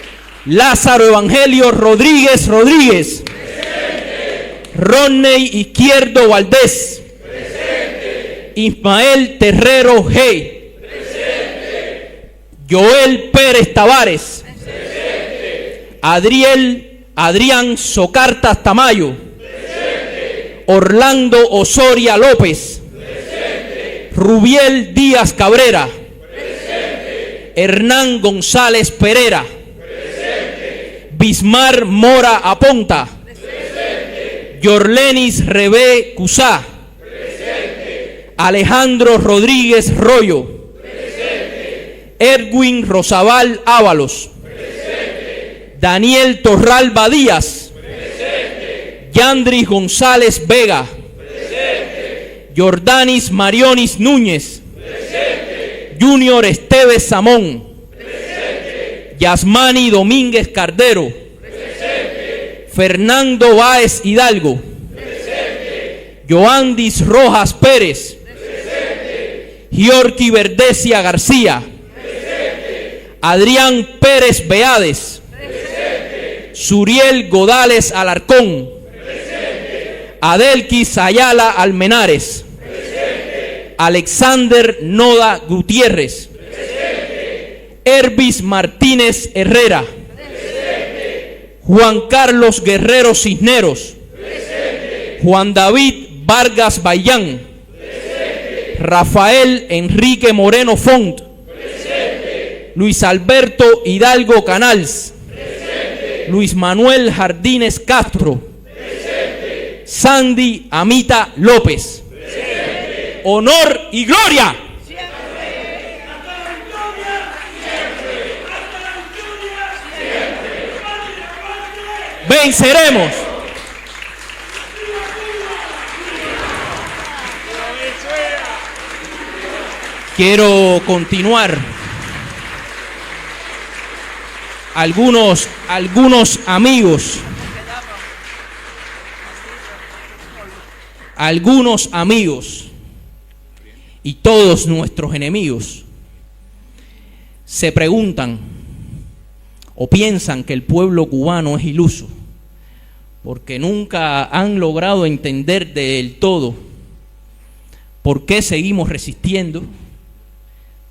Lázaro Evangelio Rodríguez Rodríguez. Presente. Rodney Izquierdo Valdés. Presente. Ismael Terrero G. Presente. Joel Pérez Tavares. Presente. Adrián Socartas Tamayo. Presente. Orlando Osoria López. Rubiel Díaz Cabrera. Presente. Hernán González Pereira. Presente. Bismar Mora Aponta. Presente. Yorlenis Rebé Cusá. Presente. Alejandro Rodríguez Rollo. Presente. Edwin Rosabal Ábalos. Presente. Daniel Torral Badías. Presente. Yandris González Vega. Jordanis Marionis Núñez. Presente. Junior Esteves Samón. Presente. Yasmani Domínguez Cardero. Presente. Fernando Báez Hidalgo. Presente. Joandis Rojas Pérez. Presente. Giorgi Verdesia García. Presente. Adrián Pérez Beades. Presente. Suriel Godales Alarcón. Presente. Adelquis Ayala Almenares. Alexander Noda Gutiérrez. Presente. Hervis Martínez Herrera. Presente. Juan Carlos Guerrero Cisneros. Presente. Juan David Vargas Bayán. Presente. Rafael Enrique Moreno Font. Presente. Luis Alberto Hidalgo Canals. Presente. Luis Manuel Jardines Castro. Presente. Sandy Amita López. Honor y gloria. Venceremos. Quiero continuar. Algunos amigos y todos nuestros enemigos se preguntan o piensan que el pueblo cubano es iluso, porque nunca han logrado entender del todo por qué seguimos resistiendo,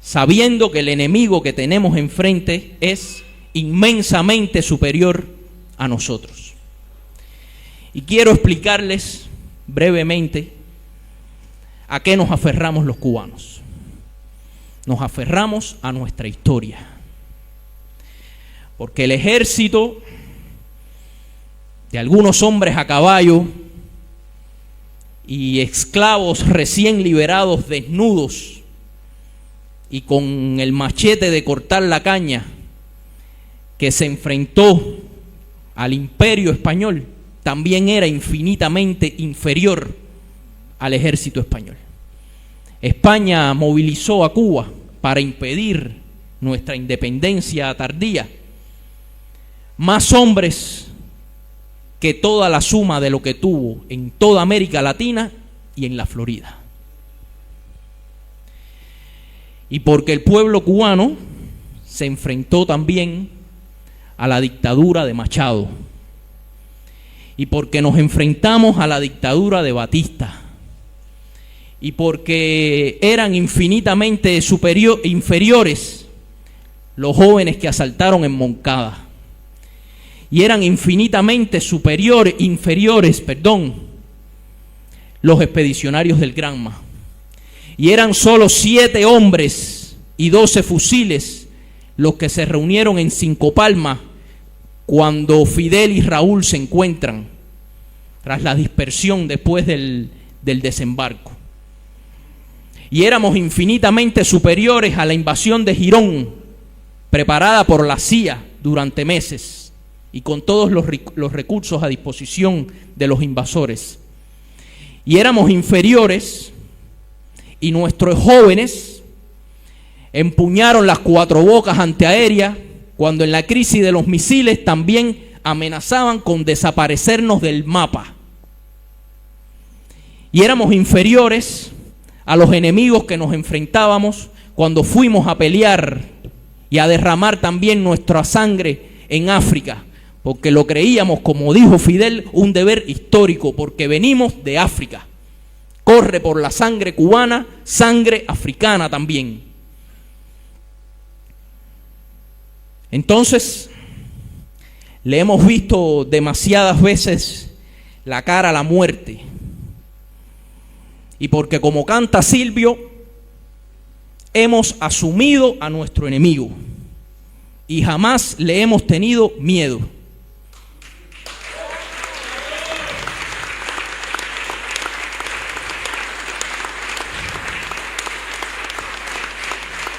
sabiendo que el enemigo que tenemos enfrente es inmensamente superior a nosotros. Y quiero explicarles brevemente a qué nos aferramos los cubanos. nos aferramos a nuestra historia. Porque el ejército de algunos hombres a caballo y esclavos recién liberados, desnudos y con el machete de cortar la caña, que se enfrentó al imperio español, también era infinitamente inferior al ejército español. España movilizó a Cuba para impedir nuestra independencia tardía más hombres que toda la suma de lo que tuvo en toda América Latina y en la Florida. Y porque el pueblo cubano se enfrentó también a la dictadura de Machado, y porque nos enfrentamos a la dictadura de Batista, y porque eran infinitamente inferiores los jóvenes que asaltaron en Moncada, y eran infinitamente inferiores los expedicionarios del Granma, y eran solo 7 hombres y 12 fusiles los que se reunieron en Cinco Palmas cuando Fidel y Raúl se encuentran tras la dispersión después del desembarco. Y éramos infinitamente superiores a la invasión de Girón, preparada por la CIA durante meses y con todos los recursos a disposición de los invasores. Y éramos inferiores, y nuestros jóvenes empuñaron las 4 bocas antiaéreas cuando en la crisis de los misiles también amenazaban con desaparecernos del mapa. Y éramos inferiores a los enemigos que nos enfrentábamos cuando fuimos a pelear y a derramar también nuestra sangre en África, porque lo creíamos, como dijo Fidel, un deber histórico, porque venimos de África. Corre por la sangre cubana, sangre africana también. Entonces, le hemos visto demasiadas veces la cara a la muerte. Y porque, como canta Silvio, hemos asumido a nuestro enemigo y jamás le hemos tenido miedo.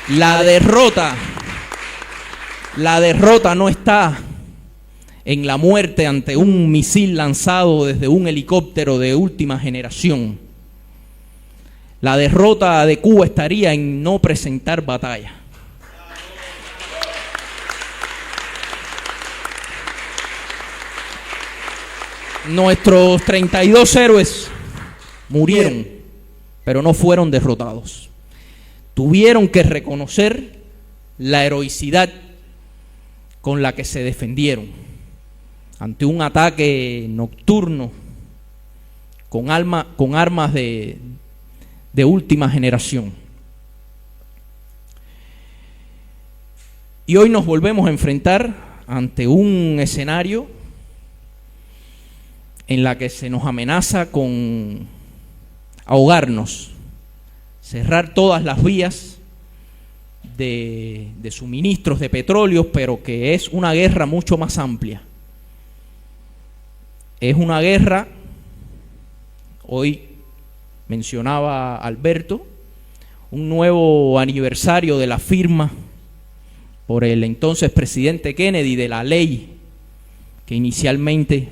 La derrota no está en la muerte ante un misil lanzado desde un helicóptero de última generación. La derrota de Cuba estaría en no presentar batalla. Nuestros 32 héroes murieron, pero no fueron derrotados. Tuvieron que reconocer la heroicidad con la que se defendieron ante un ataque nocturno con armas de última generación. Y hoy nos volvemos a enfrentar ante un escenario en la que se nos amenaza con ahogarnos, cerrar todas las vías de suministros de petróleo, pero que es una guerra mucho más amplia. Es una guerra, hoy mencionaba Alberto, un nuevo aniversario de la firma por el entonces presidente Kennedy de la ley que inicialmente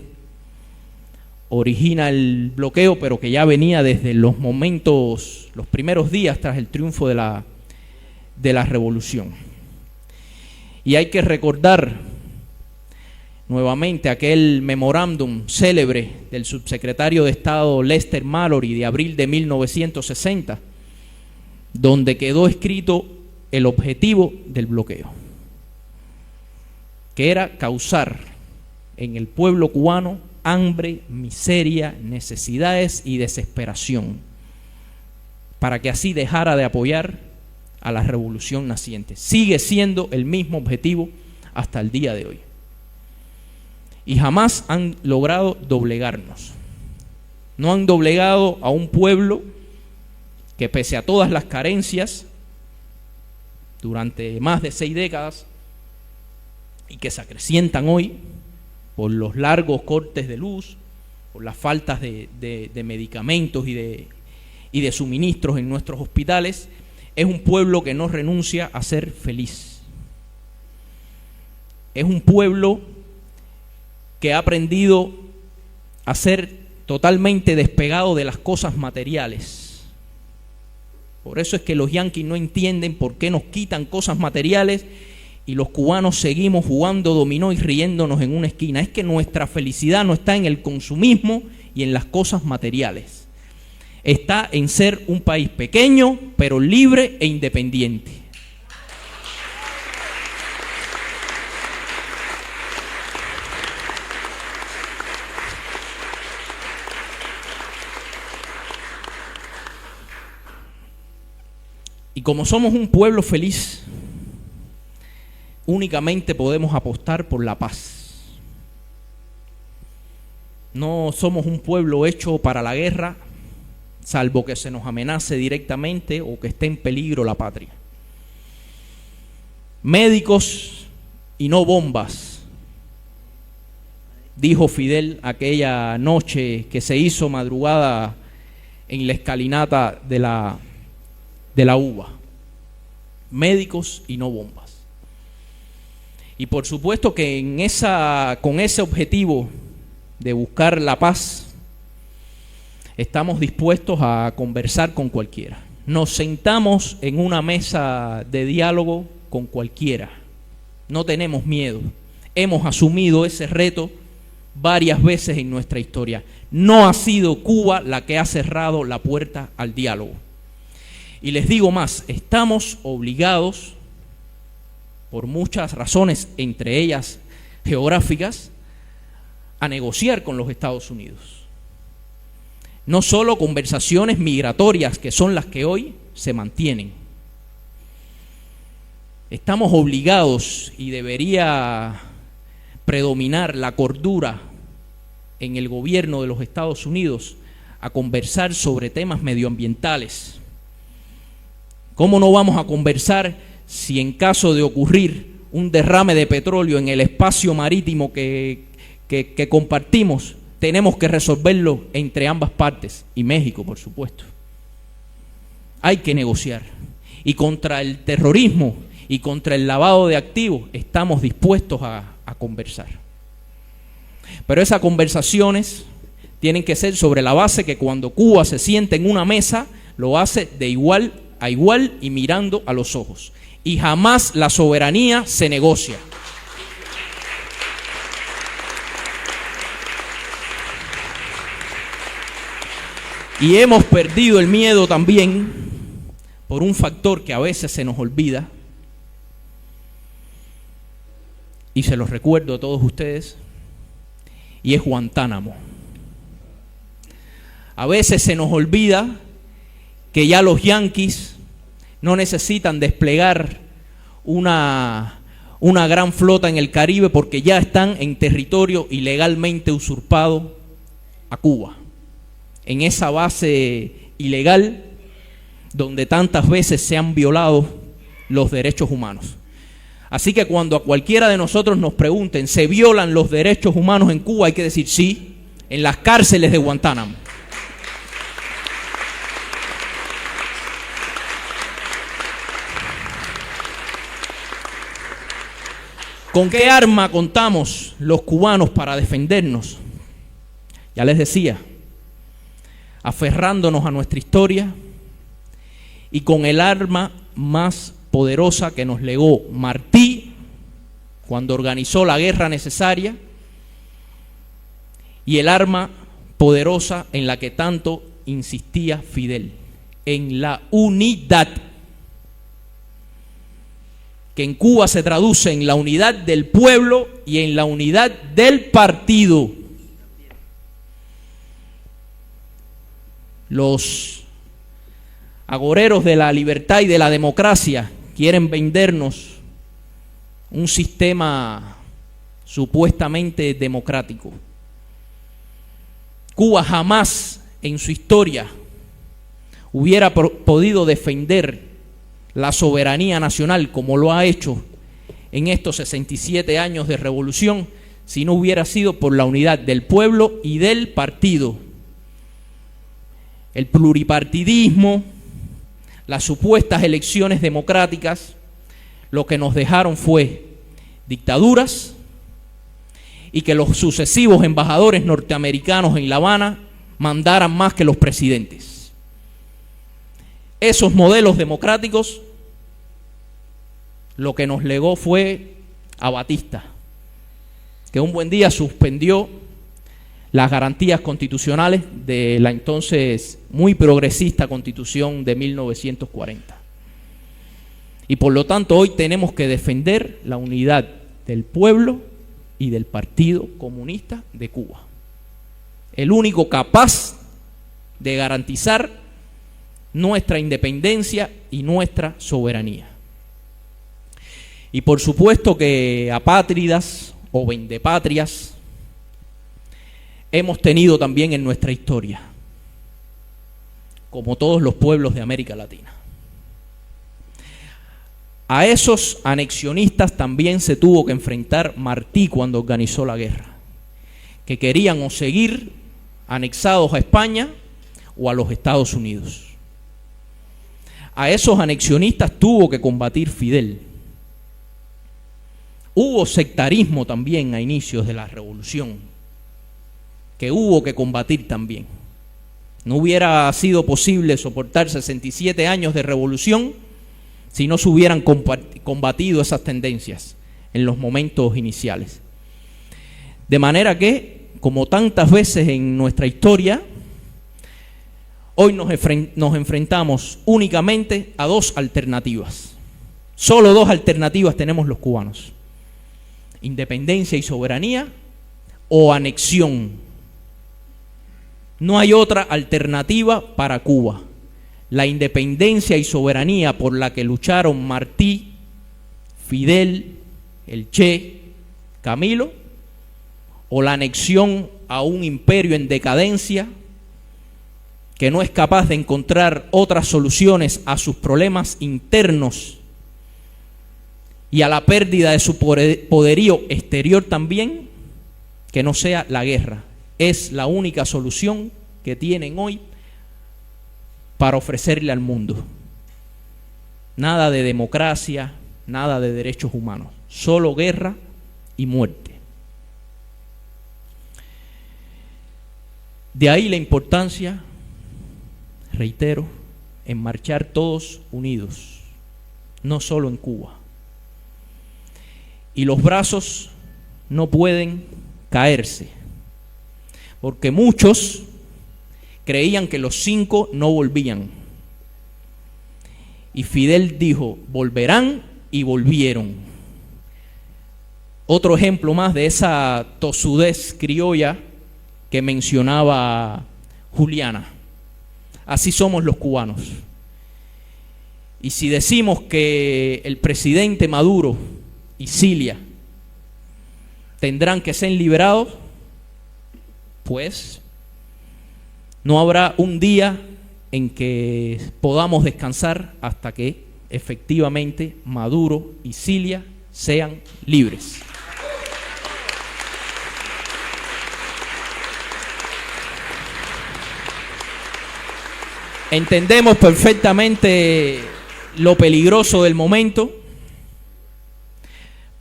origina el bloqueo, pero que ya venía desde los primeros días tras el triunfo de la revolución. Y hay que recordar nuevamente aquel memorándum célebre del subsecretario de Estado Lester Mallory de abril de 1960, donde quedó escrito el objetivo del bloqueo, que era causar en el pueblo cubano hambre, miseria, necesidades y desesperación, para que así dejara de apoyar a la revolución naciente. Sigue siendo el mismo objetivo hasta el día de hoy. Y jamás han logrado doblegarnos. No han doblegado a un pueblo que, pese a todas las carencias, durante más de 6 décadas y que se acrecientan hoy por los largos cortes de luz, por las faltas de medicamentos y de suministros en nuestros hospitales, es un pueblo que no renuncia a ser feliz. Es un pueblo que ha aprendido a ser totalmente despegado de las cosas materiales. Por eso es que los yanquis no entienden por qué nos quitan cosas materiales y los cubanos seguimos jugando dominó y riéndonos en una esquina. Es que nuestra felicidad no está en el consumismo y en las cosas materiales. Está en ser un país pequeño, pero libre e independiente. Y como somos un pueblo feliz, únicamente podemos apostar por la paz. No somos un pueblo hecho para la guerra, salvo que se nos amenace directamente o que esté en peligro la patria. Médicos y no bombas, dijo Fidel aquella noche que se hizo madrugada en la escalinata de la UBA. Médicos y no bombas. Y por supuesto que con ese objetivo de buscar la paz, estamos dispuestos a conversar con cualquiera. Nos sentamos en una mesa de diálogo con cualquiera. No tenemos miedo. Hemos asumido ese reto varias veces en nuestra historia. No ha sido Cuba la que ha cerrado la puerta al diálogo. Y les digo más, estamos obligados, por muchas razones, entre ellas geográficas, a negociar con los Estados Unidos. No solo conversaciones migratorias, que son las que hoy se mantienen. Estamos obligados, y debería predominar la cordura en el gobierno de los Estados Unidos, a conversar sobre temas medioambientales. ¿Cómo no vamos a conversar si en caso de ocurrir un derrame de petróleo en el espacio marítimo que compartimos, tenemos que resolverlo entre ambas partes, y México, por supuesto? Hay que negociar. Y contra el terrorismo y contra el lavado de activos estamos dispuestos a conversar. Pero esas conversaciones tienen que ser sobre la base que cuando Cuba se siente en una mesa, lo hace de igual a igual y mirando a los ojos. Y jamás la soberanía se negocia. Y hemos perdido el miedo también por un factor que a veces se nos olvida, y se los recuerdo a todos ustedes, y es Guantánamo. A veces se nos olvida que ya los yanquis no necesitan desplegar una gran flota en el Caribe, porque ya están en territorio ilegalmente usurpado a Cuba, en esa base ilegal donde tantas veces se han violado los derechos humanos. Así que cuando a cualquiera de nosotros nos pregunten, ¿se violan los derechos humanos en Cuba?, hay que decir sí, en las cárceles de Guantánamo. ¿Con qué arma contamos los cubanos para defendernos? Ya les decía, aferrándonos a nuestra historia y con el arma más poderosa que nos legó Martí cuando organizó la guerra necesaria, y el arma poderosa en la que tanto insistía Fidel, en la unidad, que en Cuba se traduce en la unidad del pueblo y en la unidad del partido. Los agoreros de la libertad y de la democracia quieren vendernos un sistema supuestamente democrático. Cuba jamás en su historia hubiera podido defender la soberanía nacional como lo ha hecho en estos 67 años de revolución si no hubiera sido por la unidad del pueblo y del partido. El pluripartidismo, las supuestas elecciones democráticas, lo que nos dejaron fue dictaduras y que los sucesivos embajadores norteamericanos en La Habana mandaran más que los presidentes. Esos modelos democráticos lo que nos legó fue a Batista, que un buen día suspendió las garantías constitucionales de la entonces muy progresista Constitución de 1940. Y por lo tanto hoy tenemos que defender la unidad del pueblo y del Partido Comunista de Cuba, el único capaz de garantizar nuestra independencia y nuestra soberanía. Y por supuesto que apátridas o vendepatrias hemos tenido también en nuestra historia, como todos los pueblos de América Latina. A esos anexionistas también se tuvo que enfrentar Martí cuando organizó la guerra, que querían o seguir anexados a España o a los Estados Unidos. A esos anexionistas tuvo que combatir Fidel. Hubo sectarismo también a inicios de la revolución, que hubo que combatir también. No hubiera sido posible soportar 67 años de revolución si no se hubieran combatido esas tendencias en los momentos iniciales. De manera que, como tantas veces en nuestra historia, hoy nos enfrentamos únicamente a dos alternativas. Solo dos alternativas tenemos los cubanos: independencia y soberanía o anexión. No hay otra alternativa para Cuba. La independencia y soberanía por la que lucharon Martí, Fidel, el Che, Camilo, o la anexión a un imperio en decadencia que no es capaz de encontrar otras soluciones a sus problemas internos y a la pérdida de su poderío exterior también, que no sea la guerra. Es la única solución que tienen hoy para ofrecerle al mundo. Nada de democracia, nada de derechos humanos, solo guerra y muerte. De ahí la importancia, reitero, en marchar todos unidos, no solo en Cuba. Y los brazos no pueden caerse, porque muchos creían que los 5 no volvían. Y Fidel dijo: volverán, y volvieron. Otro ejemplo más de esa tosudez criolla que mencionaba Juliana. Así somos los cubanos. Y si decimos que el presidente Maduro y Cilia tendrán que ser liberados, pues no habrá un día en que podamos descansar hasta que efectivamente Maduro y Cilia sean libres. Entendemos perfectamente lo peligroso del momento,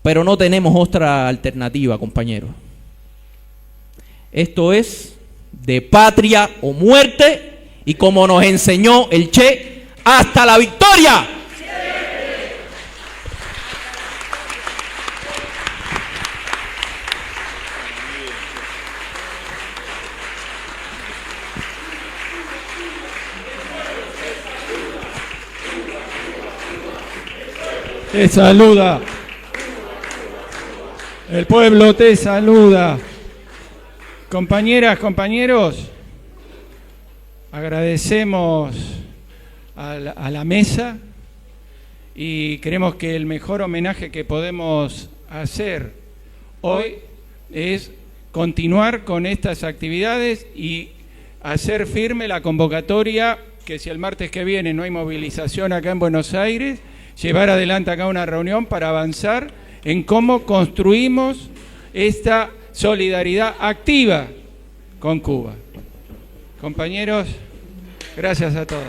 pero no tenemos otra alternativa, compañeros. Esto es de patria o muerte, y como nos enseñó el Che, ¡hasta la victoria! Te saluda. El pueblo te saluda. Compañeras, compañeros, agradecemos a la mesa y creemos que el mejor homenaje que podemos hacer hoy es continuar con estas actividades y hacer firme la convocatoria que si el martes que viene no hay movilización acá en Buenos Aires, llevar adelante acá una reunión para avanzar en cómo construimos esta solidaridad activa con Cuba. Compañeros, gracias a todos.